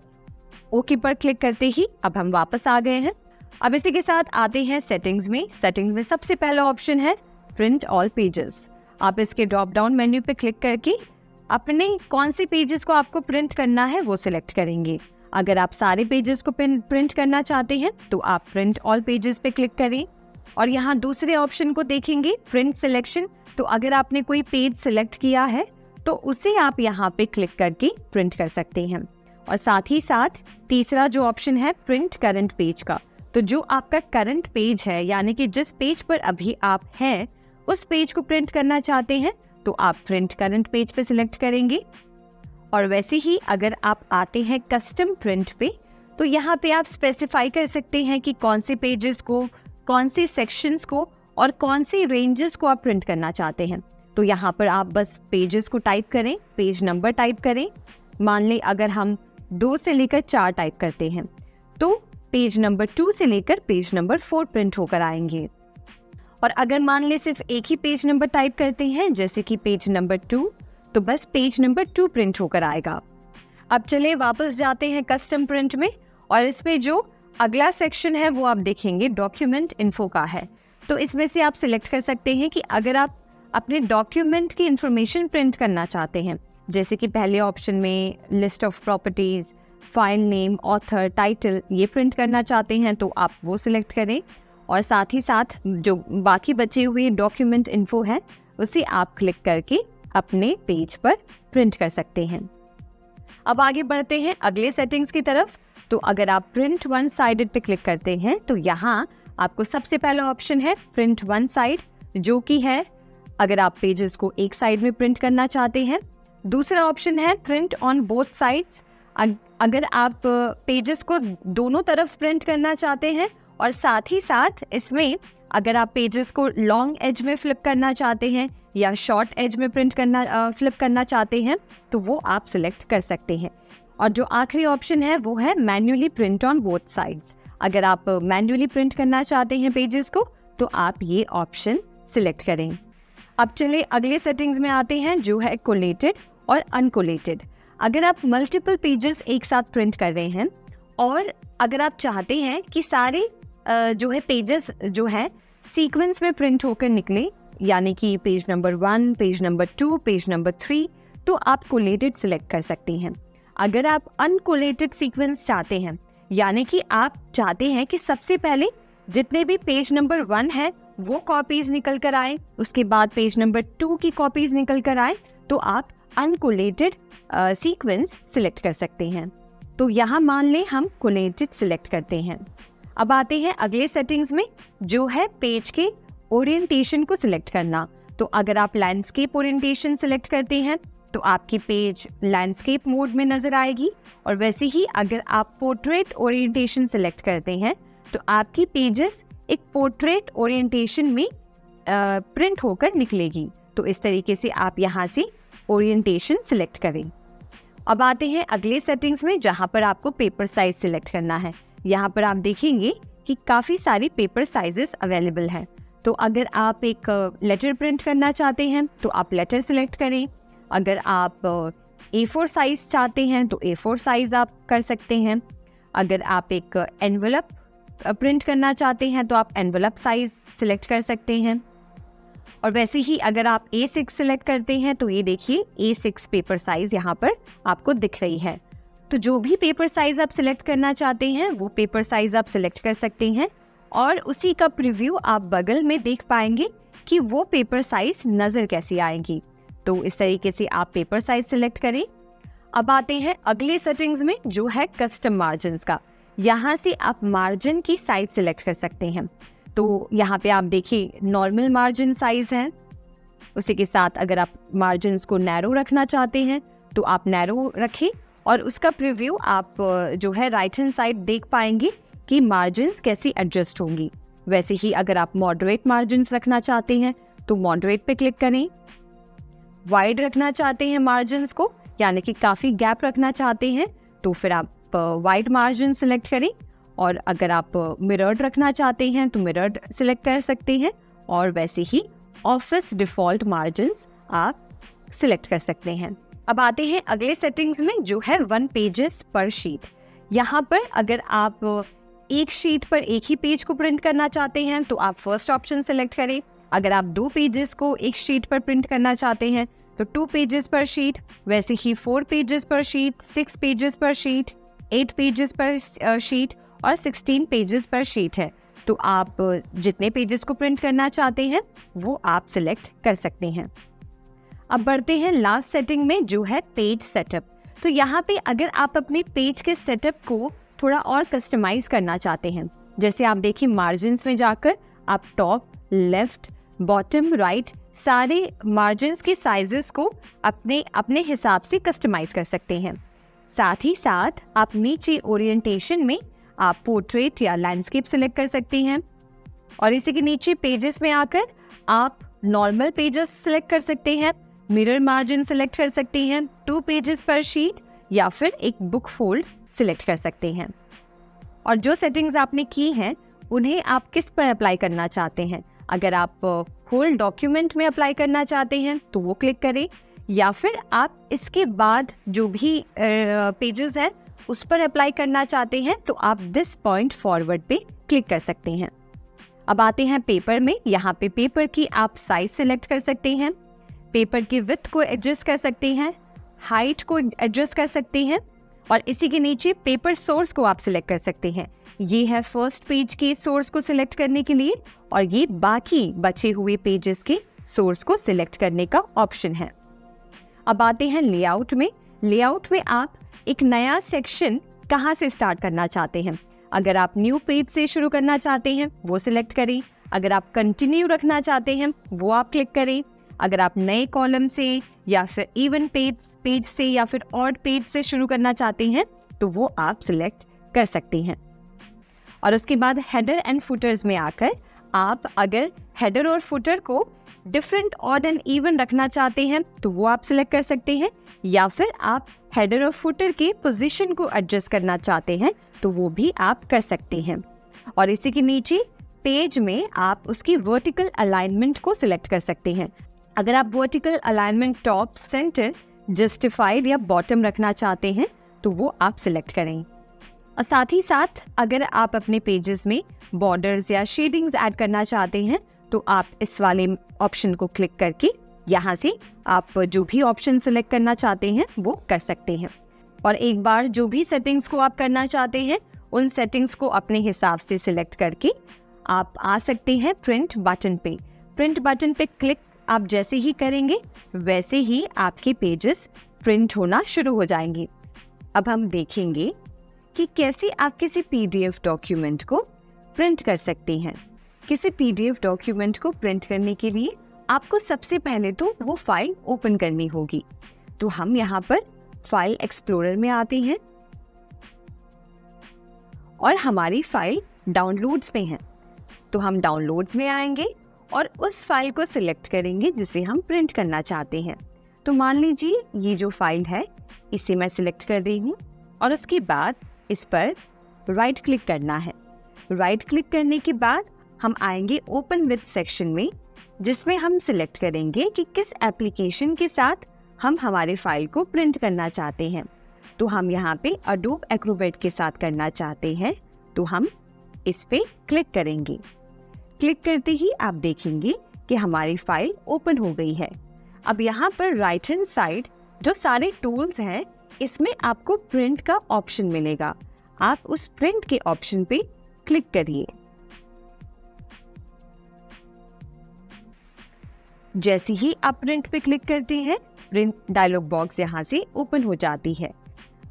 ओके पर क्लिक करते ही अब हम वापस आ गए हैं। अब इसी के साथ आते हैं सेटिंग्स में। सेटिंग्स में सबसे पहला ऑप्शन है प्रिंट ऑल पेजेस। आप इसके ड्रॉप डाउन मेन्यू पे क्लिक करके अपने कौन से पेजेस को आपको प्रिंट करना है वो सिलेक्ट करेंगे। अगर आप सारे पेजेस को प्रिंट करना चाहते हैं तो आप प्रिंट ऑल पेजेस पे क्लिक करें और यहाँ दूसरे ऑप्शन को देखेंगे प्रिंट सिलेक्शन। तो अगर आपने कोई पेज सिलेक्ट किया है तो उसे आप यहाँ पे क्लिक करके प्रिंट कर सकते हैं। और साथ ही साथ तीसरा जो ऑप्शन है प्रिंट करंट पेज का, तो जो आपका करंट पेज है यानी कि जिस पेज पर अभी आप हैं उस पेज को प्रिंट करना चाहते हैं तो आप प्रिंट करंट पेज पे सिलेक्ट करेंगे। और वैसे ही अगर आप आते हैं कस्टम प्रिंट पे तो यहाँ पे आप स्पेसिफाई कर सकते हैं कि कौन से पेजेस को, कौन से सेक्शंस को और कौन से रेंजेस को आप प्रिंट करना चाहते हैं। तो यहाँ पर आप बस पेजेस को टाइप करें, पेज नंबर टाइप करें। मान लें अगर हम 2 से लेकर 4 टाइप करते हैं तो पेज नंबर 2 से लेकर पेज नंबर 4 प्रिंट होकर आएंगे। और अगर मान लें सिर्फ एक ही पेज नंबर टाइप करते हैं जैसे कि पेज नंबर 2, तो बस पेज नंबर 2 प्रिंट होकर आएगा। अब चलिए वापस जाते हैं कस्टम प्रिंट में और इसमें जो अगला सेक्शन है वो आप देखेंगे डॉक्यूमेंट इन्फो का है। तो इसमें से आप सिलेक्ट कर सकते हैं कि अगर आप अपने डॉक्यूमेंट की इंफॉर्मेशन प्रिंट करना चाहते हैं, जैसे कि पहले ऑप्शन में list of properties, file name, author, title, ये प्रिंट करना चाहते हैं तो आप वो सिलेक्ट करें। और साथ ही साथ जो बाकी बचे हुए डॉक्यूमेंट इन्फो है उसे आप क्लिक करके अपने पेज पर प्रिंट कर सकते हैं। अब आगे बढ़ते हैं अगले सेटिंग्स की तरफ। तो अगर आप प्रिंट वन साइडेड पे क्लिक करते हैं तो यहाँ आपको सबसे पहला ऑप्शन है प्रिंट वन साइड, जो कि है अगर आप पेजेस को एक साइड में प्रिंट करना चाहते हैं। दूसरा ऑप्शन है प्रिंट ऑन बोथ साइड्स, अगर आप पेजेस को दोनों तरफ प्रिंट करना चाहते हैं और साथ ही साथ इसमें अगर आप पेजेस को लॉन्ग एज में फ्लिप करना चाहते हैं या शॉर्ट एज में फ्लिप करना चाहते हैं तो वो आप सिलेक्ट कर सकते हैं। और जो आखिरी ऑप्शन है वो है manually print on both sides, अगर आप मैन्युअली प्रिंट करना चाहते हैं पेजेस को तो आप ये ऑप्शन सिलेक्ट करें। अब चलिए अगले सेटिंग्स में आते हैं जो है कोलेटेड और अनकोलेटेड। अगर आप मल्टीपल पेजेस एक साथ प्रिंट कर रहे हैं और अगर आप चाहते हैं कि सारे जो है पेजेस जो है सीक्वेंस में प्रिंट होकर निकले, यानी कि page number 1, page number 2, page number 3, तो आप कोलेटेड सिलेक्ट कर सकते हैं। अगर आप अनकोलेटेड सीक्वेंस चाहते हैं, यानी कि आप चाहते हैं कि सबसे पहले जितने भी पेज नंबर 1 है वो कॉपीज निकल कर आए, उसके बाद पेज नंबर 2 की कॉपीज निकल कर आए, तो आप अनकोलेटेड सीक्वेंस सिलेक्ट कर सकते हैं। तो यहाँ मान लें हम कोलेटेड सिलेक्ट करते हैं। अब आते हैं अगले सेटिंग्स में जो है पेज के ओरिएंटेशन को सिलेक्ट करना। तो अगर आप लैंडस्केप ओरिएंटेशन सिलेक्ट करते हैं तो आपकी पेज लैंडस्केप मोड में नजर आएगी, और वैसे ही अगर आप पोर्ट्रेट ओरिएंटेशन सिलेक्ट करते हैं तो आपकी पेजेस एक पोर्ट्रेट ओरिएंटेशन में प्रिंट होकर निकलेगी। तो इस तरीके से आप यहाँ से ओरिएंटेशन सिलेक्ट करें। अब आते हैं अगले सेटिंग्स में जहाँ पर आपको पेपर साइज सिलेक्ट करना है। यहाँ पर आप देखेंगे कि काफ़ी सारी पेपर साइजेस अवेलेबल हैं। तो अगर आप एक लेटर प्रिंट करना चाहते हैं तो आप लेटर सिलेक्ट करें। अगर आप A4 साइज चाहते हैं तो A4 साइज आप कर सकते हैं। अगर आप एक एनवलप प्रिंट करना चाहते हैं तो आप एनवलप साइज सिलेक्ट कर सकते हैं। और वैसे ही अगर आप A6 सिलेक्ट करते हैं तो ये देखिए A6 पेपर साइज यहाँ पर आपको दिख रही है। तो जो भी पेपर साइज आप सिलेक्ट करना चाहते हैं वो पेपर साइज आप सिलेक्ट कर सकते हैं, और उसी का प्रीव्यू आप बगल में देख पाएंगे कि वो पेपर साइज नज़र कैसी आएगी। तो इस तरीके से आप पेपर साइज सिलेक्ट करें। अब आते हैं अगले सेटिंग्स में जो है कस्टम मार्जिन्स का। यहाँ से आप मार्जिन की साइज सिलेक्ट कर सकते हैं। तो यहाँ पे आप देखिए नॉर्मल मार्जिन साइज है, उसी के साथ अगर आप मार्जिन्स को नैरो रखना चाहते हैं तो आप नैरो रखें, और उसका प्रीव्यू आप जो है राइट हैंड साइड देख पाएंगे कि मार्जिन्स कैसी एडजस्ट होंगी। वैसे ही अगर आप मॉडरेट मार्जिन्स रखना चाहते हैं तो मॉडरेट पे क्लिक करें। वाइड रखना चाहते हैं मार्जिन्स को, यानी कि काफ़ी गैप रखना चाहते हैं तो फिर आप वाइड मार्जिन सिलेक्ट करें। और अगर आप मिरर्ड रखना चाहते हैं तो मिरर्ड सिलेक्ट कर सकते हैं, और वैसे ही ऑफिस डिफ़ॉल्ट मार्जिन्स आप सिलेक्ट कर सकते हैं। अब आते हैं अगले सेटिंग्स में जो है 1 पेजेस पर शीट। यहाँ पर अगर आप एक शीट पर एक ही पेज को प्रिंट करना चाहते हैं तो आप फर्स्ट ऑप्शन सिलेक्ट करें। अगर आप 2 पेजेस को एक शीट पर प्रिंट करना चाहते हैं तो 2 पेजेस पर शीट, वैसे ही 4 पेजेस पर शीट, 6 पेजेस पर शीट, 8 पेजेस पर शीट और 16 पेजेस पर शीट है। तो आप जितने पेजेस को प्रिंट करना चाहते हैं वो आप सिलेक्ट कर सकते हैं। अब बढ़ते हैं लास्ट सेटिंग में जो है पेज सेटअप। तो यहाँ पे अगर आप अपने पेज के सेटअप को थोड़ा और कस्टमाइज करना चाहते हैं, जैसे आप देखिए मार्जिन्स में जाकर आप टॉप, लेफ्ट, बॉटम, राइट सारे मार्जिन्स के साइजेस को अपने हिसाब से कस्टमाइज कर सकते हैं। साथ ही साथ आप नीचे ओरिएंटेशन में आप पोर्ट्रेट या लैंडस्केप सिलेक्ट कर सकते हैं, और इसी के नीचे पेजेस में आकर आप नॉर्मल पेजेस सिलेक्ट कर सकते हैं, मिरर मार्जिन सिलेक्ट कर सकते हैं, 2 पेजेस पर शीट या फिर एक बुक फोल्ड सिलेक्ट कर सकते हैं। और जो सेटिंग्स आपने की हैं उन्हें आप किस पर अप्लाई करना चाहते हैं, अगर आप होल डॉक्यूमेंट में अप्लाई करना चाहते हैं तो वो क्लिक करें, या फिर आप इसके बाद जो भी पेजेस हैं उस पर अप्लाई करना चाहते हैं तो आप दिस पॉइंट फॉरवर्ड पे क्लिक कर सकते हैं। अब आते हैं पेपर में। यहाँ पे पेपर की आप साइज सिलेक्ट कर सकते हैं, पेपर की विड्थ को एडजस्ट कर सकते हैं, हाइट को एडजस्ट कर सकते हैं, और इसी के नीचे पेपर सोर्स को आप सिलेक्ट कर सकते हैं। ये है फर्स्ट पेज के सोर्स को सिलेक्ट करने के लिए, और ये बाकी बचे हुए पेजेस के सोर्स को सिलेक्ट करने का ऑप्शन है। अब आते हैं लेआउट में। लेआउट में आप एक नया सेक्शन कहाँ से स्टार्ट करना चाहते हैं। अगर आप न्यू पेज से शुरू करना चाहते हैं वो सिलेक्ट करें। अगर आप कंटिन्यू रखना चाहते हैं वो आप क्लिक करें। अगर आप नए कॉलम से या फिर इवन पेज से या फिर ऑड पेज से शुरू करना चाहते हैं तो वो आप सिलेक्ट कर सकते हैं। और उसके बाद हेडर एंड फुटर्स में आकर आप अगर हेडर और फुटर को डिफरेंट, ऑड एंड इवन रखना चाहते हैं तो वो आप सिलेक्ट कर सकते हैं, या फिर आप हेडर और फुटर के पोजीशन को एडजस्ट करना चाहते हैं तो वो भी आप कर सकते हैं। और इसी के नीचे पेज में आप उसकी वर्टिकल अलाइनमेंट को सिलेक्ट कर सकते हैं। अगर आप vertical alignment top, centre, justified या बॉटम रखना चाहते हैं तो वो आप सिलेक्ट करें। और साथ ही साथ अगर आप अपने पेजेस में बॉर्डर्स या शेडिंग्स ऐड करना चाहते हैं तो आप इस वाले ऑप्शन को क्लिक करके यहाँ से आप जो भी ऑप्शन सिलेक्ट करना चाहते हैं वो कर सकते हैं। और एक बार जो भी सेटिंग्स को आप करना चाहते हैं उन सेटिंग्स को अपने हिसाब से सिलेक्ट करके आप आ सकते हैं प्रिंट बटन पे। प्रिंट बटन पे क्लिक आप जैसे ही करेंगे वैसे ही आपके पेजेस प्रिंट होना शुरू हो जाएंगे। अब हम देखेंगे कि कैसे आप किसी PDF डॉक्यूमेंट को प्रिंट कर सकते हैं। किसी PDF डॉक्यूमेंट को प्रिंट करने के लिए आपको सबसे पहले तो वो फाइल ओपन करनी होगी। तो हम यहाँ पर फाइल एक्सप्लोरर में आते हैं और हमारी फाइल डाउनलोड्स में है। तो हम डाउनलोड्स में आएंगे और उस फाइल को सिलेक्ट करेंगे जिसे हम प्रिंट करना चाहते हैं। तो मान लीजिए ये जो फाइल है इसे मैं सिलेक्ट कर रही हूँ और उसके बाद इस पर राइट क्लिक करना है। राइट क्लिक करने के बाद हम आएंगे ओपन विद सेक्शन में, जिसमें हम सिलेक्ट करेंगे कि किस एप्लीकेशन के साथ हम हमारे फाइल को प्रिंट करना चाहते हैं। तो हम यहाँ पे Adobe Acrobat के साथ करना चाहते हैं तो हम इस पे क्लिक करेंगे। क्लिक करते ही आप देखेंगे कि हमारी फाइल ओपन हो गई है। अब यहाँ पर राइट हैंड साइड जो सारे टूल्स हैं इसमें आपको प्रिंट का ऑप्शन मिलेगा। आप उस प्रिंट के ऑप्शन पे क्लिक करिए। जैसे ही आप प्रिंट पे क्लिक करते हैं प्रिंट डायलॉग बॉक्स यहाँ से ओपन हो जाती है।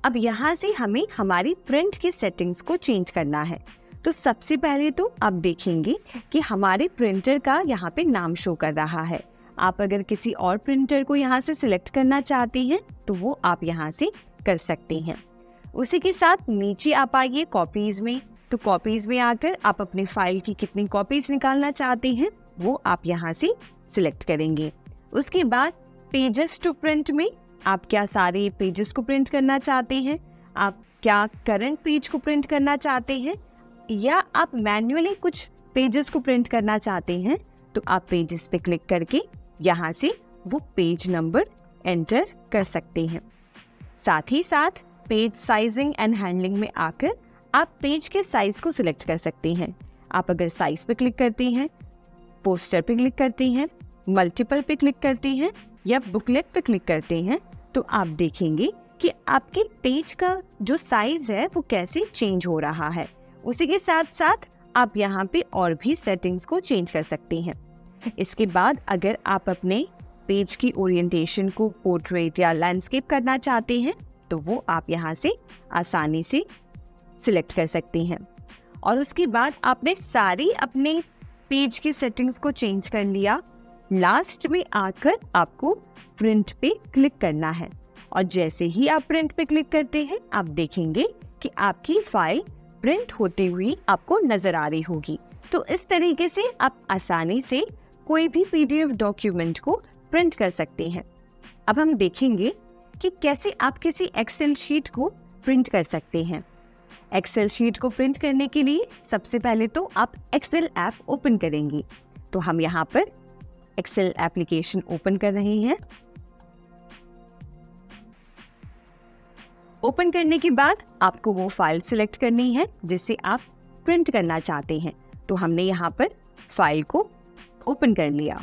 अब यहाँ से हमें हमारी प्रिंट के सेटिंग्स को चेंज करना है। तो सबसे पहले तो आप देखेंगे कि हमारे प्रिंटर का यहाँ पे नाम शो कर रहा है। आप अगर किसी और प्रिंटर को यहाँ से सिलेक्ट करना चाहते हैं तो वो आप यहाँ से कर सकते हैं। उसी के साथ नीचे आप आइए कॉपीज में। तो कॉपीज में आकर आप अपनी फाइल की कितनी कॉपीज निकालना चाहते हैं वो आप यहाँ से सिलेक्ट करेंगे। उसके बाद पेजेस टू प्रिंट में आप क्या सारे पेजेस को प्रिंट करना चाहते हैं, आप क्या करंट पेज को प्रिंट करना चाहते हैं, या आप मैन्युअली कुछ पेजेस को प्रिंट करना चाहते हैं तो आप पेजेस पे क्लिक करके यहाँ से वो पेज नंबर एंटर कर सकते हैं। साथ ही साथ पेज साइजिंग एंड हैंडलिंग में आकर आप पेज के साइज को सिलेक्ट कर सकते हैं। आप अगर साइज पे क्लिक करते हैं, पोस्टर पे क्लिक करते हैं, मल्टीपल पे क्लिक करते हैं या बुकलेट पे क्लिक करते हैं तो आप देखेंगे कि आपके पेज का जो साइज है वो कैसे चेंज हो रहा है। उसी के साथ साथ आप यहाँ पे और भी सेटिंग्स को चेंज कर सकते हैं। इसके बाद अगर आप अपने पेज की ओरिएंटेशन को पोर्ट्रेट या लैंडस्केप करना चाहते हैं तो वो आप यहाँ से आसानी से सिलेक्ट कर सकते हैं। और उसके बाद आपने सारी अपने पेज की सेटिंग्स को चेंज कर लिया। लास्ट में आकर आपको प्रिंट पे क्लिक करना है और जैसे ही आप प्रिंट पे क्लिक करते हैं आप देखेंगे कि आपकी फाइल प्रिंट होते हुए आपको नजर आ रही होगी। तो इस तरीके से आप आसानी से कोई भी PDF डॉक्यूमेंट को प्रिंट कर सकते हैं। अब हम देखेंगे कि कैसे आप किसी एक्सेल शीट को प्रिंट कर सकते हैं। एक्सेल शीट को प्रिंट करने के लिए सबसे पहले तो आप एक्सेल ऐप ओपन करेंगे। तो हम यहाँ पर एक्सेल एप्लीकेशन ओपन कर रहे हैं। ओपन करने के बाद आपको वो फाइल सिलेक्ट करनी है जिसे आप प्रिंट करना चाहते हैं। तो हमने यहाँ पर फाइल को ओपन कर लिया।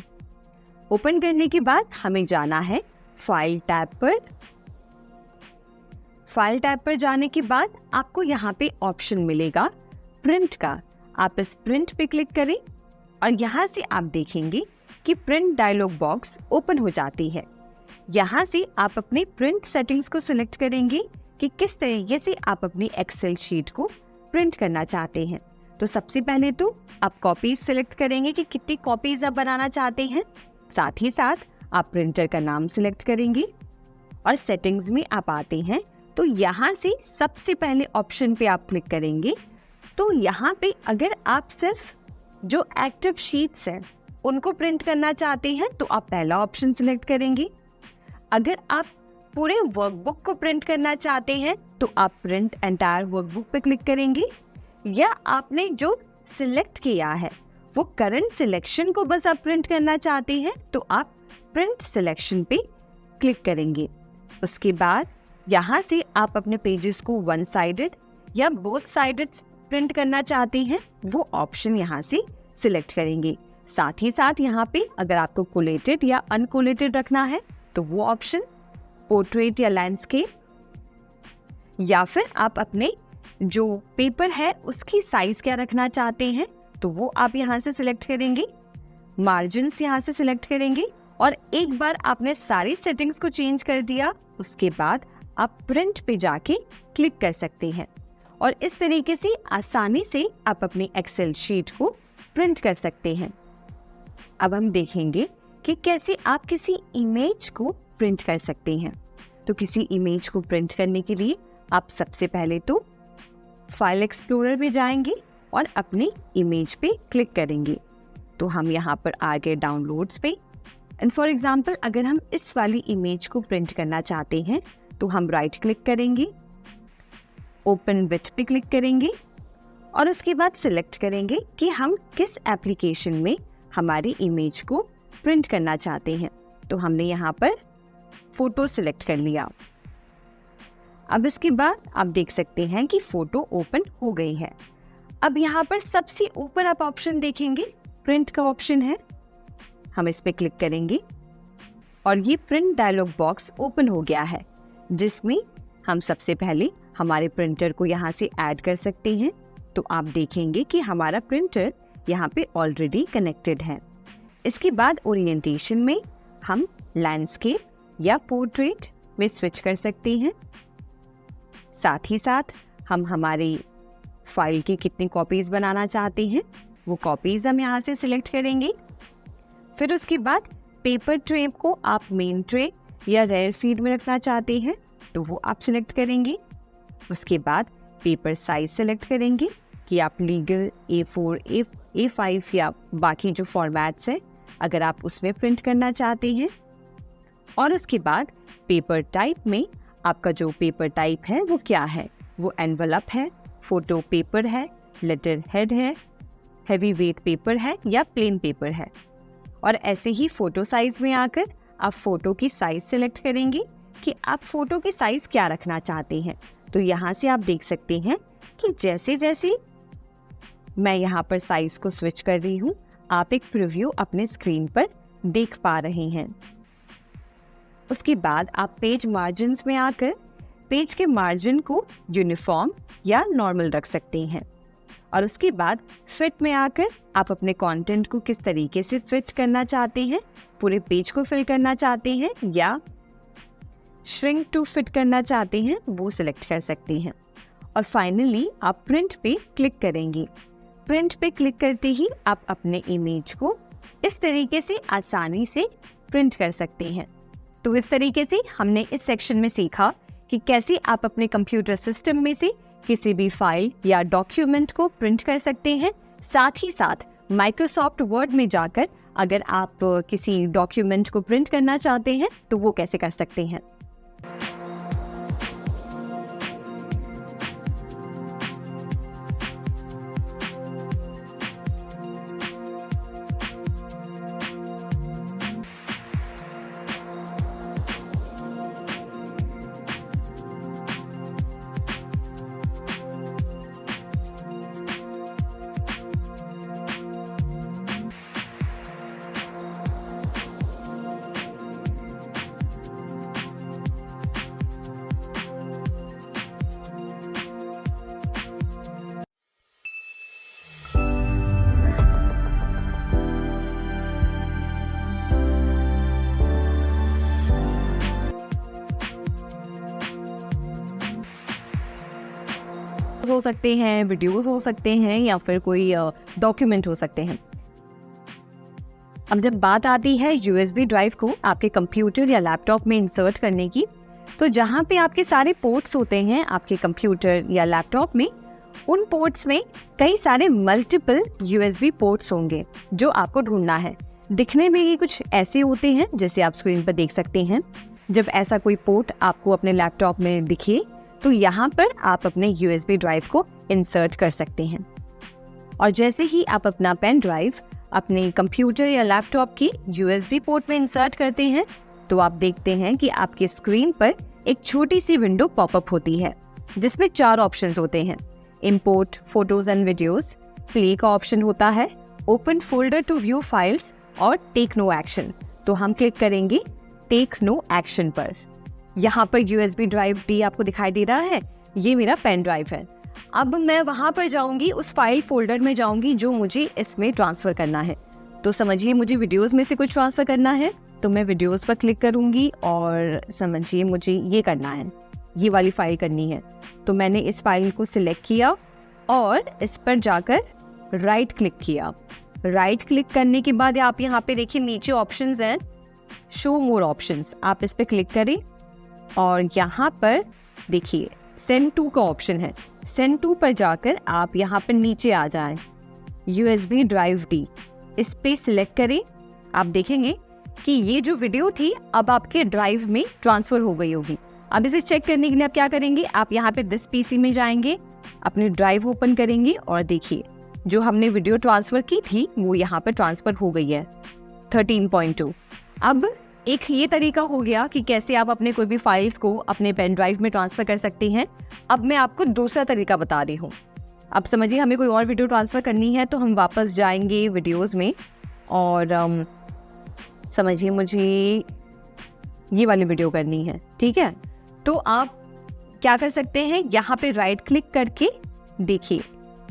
ओपन करने के बाद हमें जाना है फाइल टैब पर। फाइल टैब पर जाने के बाद आपको यहाँ पे ऑप्शन मिलेगा प्रिंट का। आप इस प्रिंट पे क्लिक करें और यहाँ से आप देखेंगे कि प्रिंट डायलॉग बॉक्स ओपन हो जाती है। यहाँ से आप अपने प्रिंट सेटिंग्स को सिलेक्ट करेंगे कि किस तरीके से आप अपनी एक्सेल शीट को प्रिंट करना चाहते हैं। तो सबसे पहले तो आप कॉपीज सिलेक्ट करेंगे कि कितनी कॉपीज आप बनाना चाहते हैं। साथ ही साथ आप प्रिंटर का नाम सिलेक्ट करेंगे और सेटिंग्स में आप आते हैं तो यहाँ से सबसे पहले ऑप्शन पे आप क्लिक करेंगे। तो यहाँ पे अगर आप सिर्फ जो एक्टिव शीट्स हैं उनको प्रिंट करना चाहते हैं तो आप पहला ऑप्शन सिलेक्ट करेंगे। अगर आप पूरे वर्कबुक को प्रिंट करना चाहते हैं तो आप प्रिंट एंटायर वर्कबुक पे क्लिक करेंगे, या आपने जो सिलेक्ट किया है वो करंट सिलेक्शन को बस आप प्रिंट करना चाहते हैं तो आप प्रिंट सिलेक्शन पे क्लिक करेंगे। उसके बाद यहाँ से आप अपने पेजेस को वन साइडेड या बोथ साइडेड प्रिंट करना चाहते हैं, वो ऑप्शन यहाँ से सिलेक्ट करेंगे। साथ ही साथ यहाँ पे अगर आपको कोलेटेड या अनकोलेटेड रखना है तो वो ऑप्शन, पोर्ट्रेट या लैंडस्केप, या फिर आप अपने जो पेपर है उसकी साइज क्या रखना चाहते हैं तो वो आप यहाँ से सिलेक्ट करेंगे। मार्जिन्स यहाँ से सिलेक्ट करेंगे और एक बार आपने सारी सेटिंग्स को चेंज कर दिया उसके बाद आप प्रिंट पे जाके क्लिक कर सकते हैं और इस तरीके से आसानी से आप अपनी एक्सेल शीट को प्रिंट कर सकते हैं। अब हम देखेंगे कि कैसे आप किसी इमेज को प्रिंट कर सकते हैं। तो किसी इमेज को प्रिंट करने के लिए आप सबसे पहले तो फाइल एक्सप्लोरर में जाएंगे और अपनी इमेज पे क्लिक करेंगे। तो हम यहाँ पर आ गए डाउनलोड्स पे एंड फॉर एग्जांपल अगर हम इस वाली इमेज को प्रिंट करना चाहते हैं तो हम राइट क्लिक करेंगे, ओपन विथ पे क्लिक करेंगे और उसके बाद सिलेक्ट करेंगे कि हम किस एप्लीकेशन में हमारी इमेज को प्रिंट करना चाहते हैं। तो हमने यहाँ पर फोटो सिलेक्ट कर लिया। अब इसके बाद आप देख सकते हैं कि फोटो ओपन हो गई है। अब यहाँ पर सबसे ऊपर आप ऑप्शन देखेंगे, प्रिंट का ऑप्शन है, हम इस पे क्लिक करेंगे और ये प्रिंट डायलॉग बॉक्स ओपन हो गया है जिसमें हम सबसे पहले हमारे प्रिंटर को यहाँ से ऐड कर सकते हैं। तो आप देखेंगे कि हमारा प्रिंटर यहाँ पे ऑलरेडी कनेक्टेड है। इसके बाद ओरिएंटेशन में हम लैंडस्केप या पोर्ट्रेट में स्विच कर सकते हैं। साथ ही साथ हम हमारी फाइल की कितनी कॉपीज बनाना चाहते हैं वो कॉपीज हम यहाँ से सिलेक्ट करेंगे। फिर उसके बाद पेपर ट्रे को आप मेन ट्रे या रेयर फीड में रखना चाहते हैं तो वो आप सिलेक्ट करेंगे। उसके बाद पेपर साइज सिलेक्ट करेंगे कि आप लीगल A4, A5 या बाकी जो फॉर्मेट्स है अगर आप उसमें प्रिंट करना चाहते हैं। और उसके बाद पेपर टाइप में आपका जो पेपर टाइप है वो क्या है, वो एनवलप है, फोटो पेपर है, लेटर हेड है, हैवी वेट पेपर है या प्लेन पेपर है। और ऐसे ही फोटो साइज में आकर आप फोटो की साइज सिलेक्ट करेंगे कि आप फोटो की साइज क्या रखना चाहते हैं। तो यहाँ से आप देख सकते हैं कि जैसे जैसे मैं यहाँ पर साइज को स्विच कर रही हूँ आप एक प्रीव्यू अपने स्क्रीन पर देख पा रहे हैं। उसके बाद आप पेज मार्जिन्स में आकर पेज के मार्जिन को यूनिफॉर्म या नॉर्मल रख सकते हैं। और उसके बाद फिट में आकर आप अपने कंटेंट को किस तरीके से फिट करना चाहते हैं, पूरे पेज को फिल करना चाहते हैं या श्रिंक टू फिट करना चाहते हैं वो सिलेक्ट कर सकते हैं। और फाइनली आप प्रिंट पे क्लिक करेंगे। प्रिंट पे क्लिक करते ही आप अपने इमेज को इस तरीके से आसानी से प्रिंट कर सकते हैं। तो इस तरीके से हमने इस सेक्शन में सीखा कि कैसे आप अपने कंप्यूटर सिस्टम में से किसी भी फाइल या डॉक्यूमेंट को प्रिंट कर सकते हैं। साथ ही साथ माइक्रोसॉफ्ट वर्ड में जाकर अगर आप किसी डॉक्यूमेंट को प्रिंट करना चाहते हैं तो वो कैसे कर सकते हैं। हो सकते हैं, वीडियोस हो सकते हैं या फिर कोई डॉक्यूमेंट हो सकते हैं। अब जब बात आती है यूएसबी ड्राइव को आपके कंप्यूटर या लैपटॉप में इंसर्ट करने की, तो जहाँ पे आपके सारे पोर्ट्स होते हैं आपके कंप्यूटर या लैपटॉप में, उन पोर्ट्स में कई सारे मल्टीपल यूएसबी पोर्ट्स होंगे जो आपको ढूंढना है। दिखने में ये कुछ ऐसे होते हैं जैसे आप स्क्रीन पर देख सकते हैं। जब ऐसा कोई पोर्ट आपको अपने लैपटॉप में दिखे तो यहाँ पर आप अपने यूएसबी ड्राइव को इंसर्ट कर सकते हैं। और जैसे ही आप अपना पेन ड्राइव अपने कंप्यूटर या लैपटॉप की यूएसबी पोर्ट में इंसर्ट करते हैं तो आप देखते हैं कि आपके स्क्रीन पर एक छोटी सी विंडो पॉपअप होती है जिसमें 4 ऑप्शंस होते हैं। Import photos and videos, play का ऑप्शन होता है, open folder to view files और टेक नो एक्शन। तो हम क्लिक करेंगे टेक नो एक्शन पर। यहाँ पर यूएसबी ड्राइव डी आपको दिखाई दे रहा है, ये मेरा पेन ड्राइव है। अब मैं वहाँ पर जाऊँगी, उस फाइल फोल्डर में जाऊँगी जो मुझे इसमें ट्रांसफ़र करना है। तो समझिए मुझे वीडियोस में से कुछ ट्रांसफ़र करना है तो मैं वीडियोस पर क्लिक करूँगी और समझिए मुझे ये करना है, ये वाली फाइल करनी है। तो मैंने इस फाइल को सिलेक्ट किया और इस पर जाकर राइट क्लिक किया। राइट क्लिक करने के बाद आप यहाँ पे देखिए नीचे ऑप्शंस हैं, शो मोर ऑप्शंस, आप इस पर क्लिक करें और यहाँ पर देखिए सेंड टू का ऑप्शन है। सेंड टू पर जाकर आप यहाँ पर नीचे आ जाएं, यूएसबी ड्राइव डी, इस पे सिलेक्ट करें। आप देखेंगे कि ये जो वीडियो थी अब आपके ड्राइव में ट्रांसफ़र हो गई होगी। अब इसे चेक करने के लिए आप क्या करेंगे, आप यहाँ पे दिस पीसी में जाएंगे, अपने ड्राइव ओपन करेंगे और देखिए जो हमने वीडियो ट्रांसफ़र की थी वो यहाँ पर ट्रांसफ़र हो गई है 13.2। अब एक ये तरीका हो गया कि कैसे आप अपने कोई भी फाइल्स को अपने पेन ड्राइव में ट्रांसफ़र कर सकते हैं। अब मैं आपको दूसरा तरीका बता रही हूँ। अब समझिए हमें कोई और वीडियो ट्रांसफ़र करनी है तो हम वापस जाएंगे वीडियोस में और समझिए मुझे ये वाली वीडियो करनी है, ठीक है। तो आप क्या कर सकते हैं, यहाँ पे राइट क्लिक करके देखिए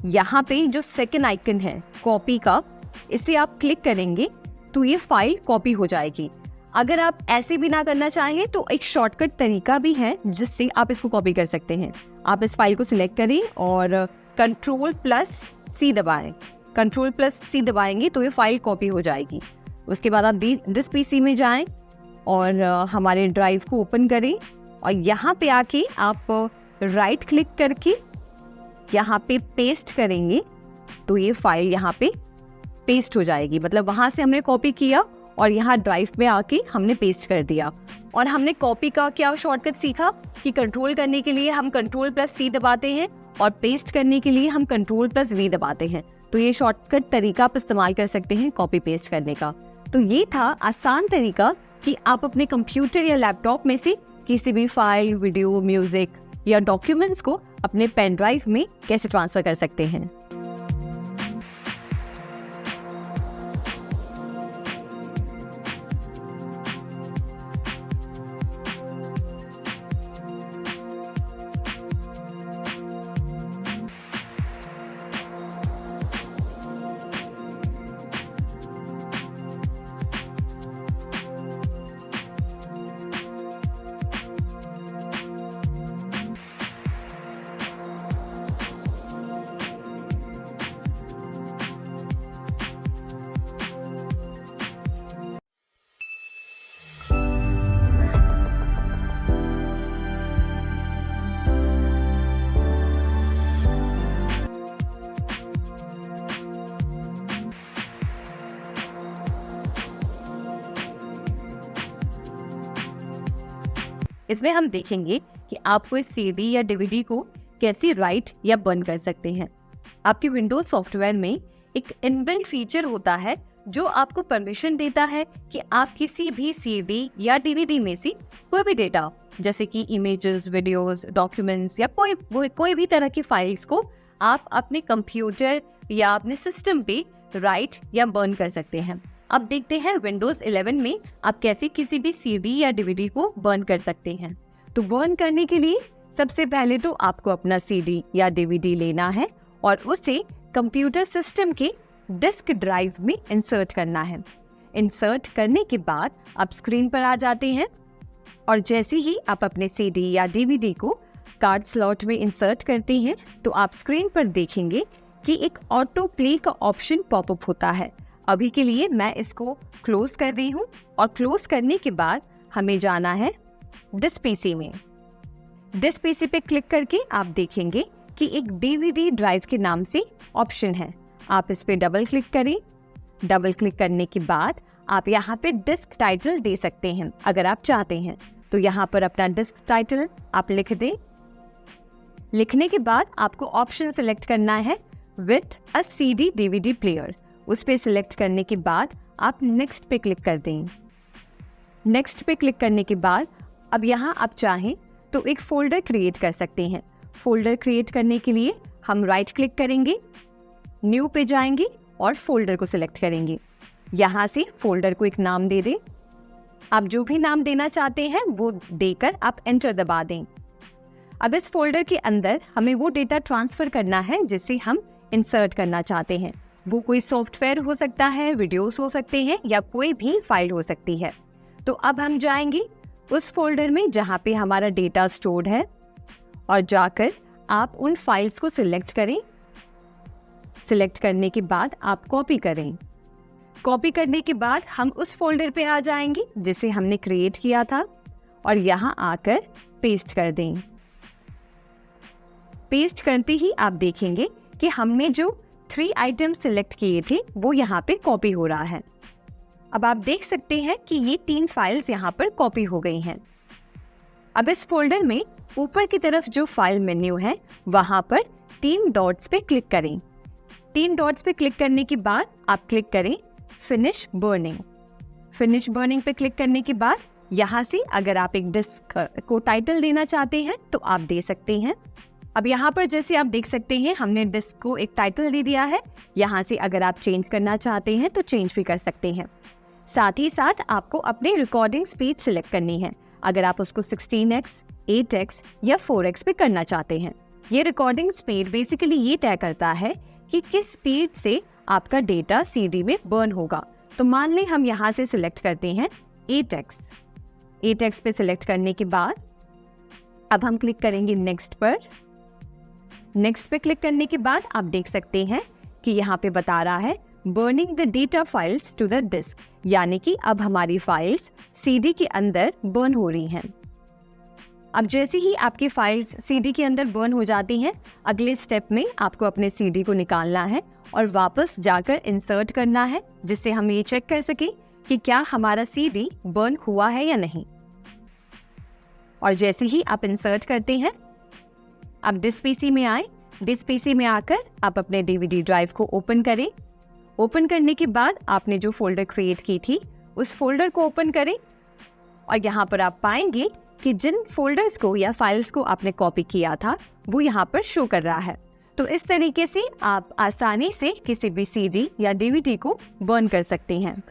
यहाँ पे जो सेकंड आइकन है कॉपी का, इसे आप क्लिक करेंगे तो ये फाइल कॉपी हो जाएगी। अगर आप ऐसे भी ना करना चाहें तो एक शॉर्टकट तरीका भी है जिससे आप इसको कॉपी कर सकते हैं। आप इस फाइल को सिलेक्ट करें और Ctrl+C दबाएं। Ctrl+C दबाएंगे तो ये फाइल कॉपी हो जाएगी। उसके बाद आप दिस पीसी में जाएं और हमारे ड्राइव को ओपन करें और यहाँ पे आके आप राइट क्लिक करके यहाँ पे पेस्ट करेंगे तो ये फाइल यहाँ पे पेस्ट हो जाएगी। मतलब वहाँ से हमने कॉपी किया और यहाँ ड्राइव में आके हमने पेस्ट कर दिया। और हमने कॉपी का क्या शॉर्टकट सीखा कि कंट्रोल करने के लिए हम Ctrl+C दबाते हैं और पेस्ट करने के लिए हम Ctrl+V दबाते हैं। तो ये शॉर्टकट तरीका आप इस्तेमाल कर सकते हैं कॉपी पेस्ट करने का। तो ये था आसान तरीका कि आप अपने कंप्यूटर या लैपटॉप में से किसी भी फाइल, वीडियो, म्यूजिक या डॉक्यूमेंट्स को अपने पेन ड्राइव में कैसे ट्रांसफर कर सकते हैं। इसमें हम देखेंगे कि आप कोई सीडी या डीवीडी को कैसे राइट या बर्न कर सकते हैं। आपके विंडोज सॉफ्टवेयर में एक इनबिल्ट फीचर होता है जो आपको परमिशन देता है कि आप किसी भी सीडी या डीवीडी में से कोई भी डेटा जैसे कि इमेजेस, वीडियोस, डॉक्यूमेंट्स या कोई भी तरह की फाइल्स को आप अपने कंप्यूटर या अपने सिस्टम पे राइट या बर्न कर सकते हैं। अब देखते हैं विंडोज 11 में आप कैसे किसी भी सीडी या डीवीडी को बर्न कर सकते हैं। तो बर्न करने के लिए सबसे पहले तो आपको अपना सीडी या डीवीडी लेना है और उसे कंप्यूटर सिस्टम के डिस्क ड्राइव में इंसर्ट करना है। इंसर्ट करने के बाद आप स्क्रीन पर आ जाते हैं और जैसे ही आप अपने सीडी या डीवीडी को कार्ड स्लॉट में इंसर्ट करते हैं तो आप स्क्रीन पर देखेंगे कि एक ऑटो प्ले का ऑप्शन पॉपअप होता है। अभी के लिए मैं इसको क्लोज कर रही हूँ और क्लोज करने के बाद हमें जाना है दिस पीसी में। दिस पीसी पे क्लिक करके आप देखेंगे कि एक डीवीडी ड्राइव के नाम से ऑप्शन है। आप इस पे डबल क्लिक करें। डबल क्लिक करने के बाद आप यहाँ पे डिस्क टाइटल दे सकते हैं अगर आप चाहते हैं। तो यहाँ पर अपना डिस्क टाइटल आप लिख दें। लिखने के बाद आपको ऑप्शन सेलेक्ट करना है with a CD DVD player. उस पे सिलेक्ट करने के बाद आप नेक्स्ट पे क्लिक कर दें। नेक्स्ट पे क्लिक करने के बाद अब यहाँ आप चाहें तो एक फोल्डर क्रिएट कर सकते हैं। फोल्डर क्रिएट करने के लिए हम राइट क्लिक करेंगे, न्यू पे जाएंगे और फोल्डर को सिलेक्ट करेंगे। यहाँ से फोल्डर को एक नाम दे दें। आप जो भी नाम देना चाहते हैं वो देकर आप एंटर दबा दें। अब इस फोल्डर के अंदर हमें वो डेटा ट्रांसफर करना है जिसे हम इंसर्ट करना चाहते हैं। वो कोई सॉफ्टवेयर हो सकता है, वीडियोस हो सकते हैं या कोई भी फाइल हो सकती है। तो अब हम जाएंगे उस फोल्डर में जहाँ पे हमारा डेटा स्टोर्ड है और जाकर आप उन फाइल्स को सिलेक्ट करें। सिलेक्ट करने के बाद आप कॉपी करें। कॉपी करने के बाद हम उस फोल्डर पे आ जाएंगे जिसे हमने क्रिएट किया था और यहाँ आकर पेस्ट कर दें। पेस्ट करते ही आप देखेंगे कि हमने जो 3 आइटम सिलेक्ट किए थे वो यहाँ पे कॉपी हो रहा है। अब आप देख सकते हैं कि ये 3 फाइल्स यहाँ पर कॉपी हो गई हैं। अब इस फोल्डर में ऊपर की तरफ जो फाइल मेन्यू है वहाँ पर 3 डॉट्स पे क्लिक करें। 3 डॉट्स पे क्लिक करने के बाद आप क्लिक करें फिनिश बर्निंग। फिनिश बर्निंग पे क्लिक करने के बाद यहाँ से अगर आप एक डिस्क को टाइटल देना चाहते हैं तो आप दे सकते हैं। अब यहाँ पर जैसे आप देख सकते हैं हमने डिस्क को एक टाइटल दे दिया है। यहाँ से अगर आप चेंज करना चाहते हैं तो चेंज भी कर सकते हैं। साथ ही साथ आपको अपनी रिकॉर्डिंग स्पीड सिलेक्ट करनी है। अगर आप उसको 16x, 8x या 4x पे करना चाहते हैं। ये रिकॉर्डिंग स्पीड बेसिकली ये तय करता है कि किस स्पीड से आपका डेटा CD में बर्न होगा। तो मान लें हम यहाँ से सिलेक्ट करते हैं 8x। 8x पे सिलेक्ट करने के बाद अब हम क्लिक करेंगे नेक्स्ट पर। नेक्स्ट पे क्लिक करने के बाद आप देख सकते हैं कि यहाँ पे बता रहा है burning the data files to the disc, यानी कि अब हमारी फाइल्स CD के अंदर बर्न हो रही हैं। अब जैसे ही आपकी फाइल्स CD के अंदर बर्न हो जाती हैं, अगले स्टेप में आपको अपने CD को निकालना है और वापस जाकर इंसर्ट करना है, जिससे हम ये चेक कर सकें कि क्या हमारा CD बर्न हुआ है या नहीं। और जैसे ही आप इंसर्ट करते हैं, आप दिस पीसी में आए। दिस पीसी में आकर आप अपने DVD ड्राइव को ओपन करें। ओपन करने के बाद आपने जो फोल्डर क्रिएट की थी उस फोल्डर को ओपन करें और यहाँ पर आप पाएंगे कि जिन फोल्डर्स को या फाइल्स को आपने कॉपी किया था वो यहाँ पर शो कर रहा है। तो इस तरीके से आप आसानी से किसी भी CD या DVD को बर्न कर सकते हैं।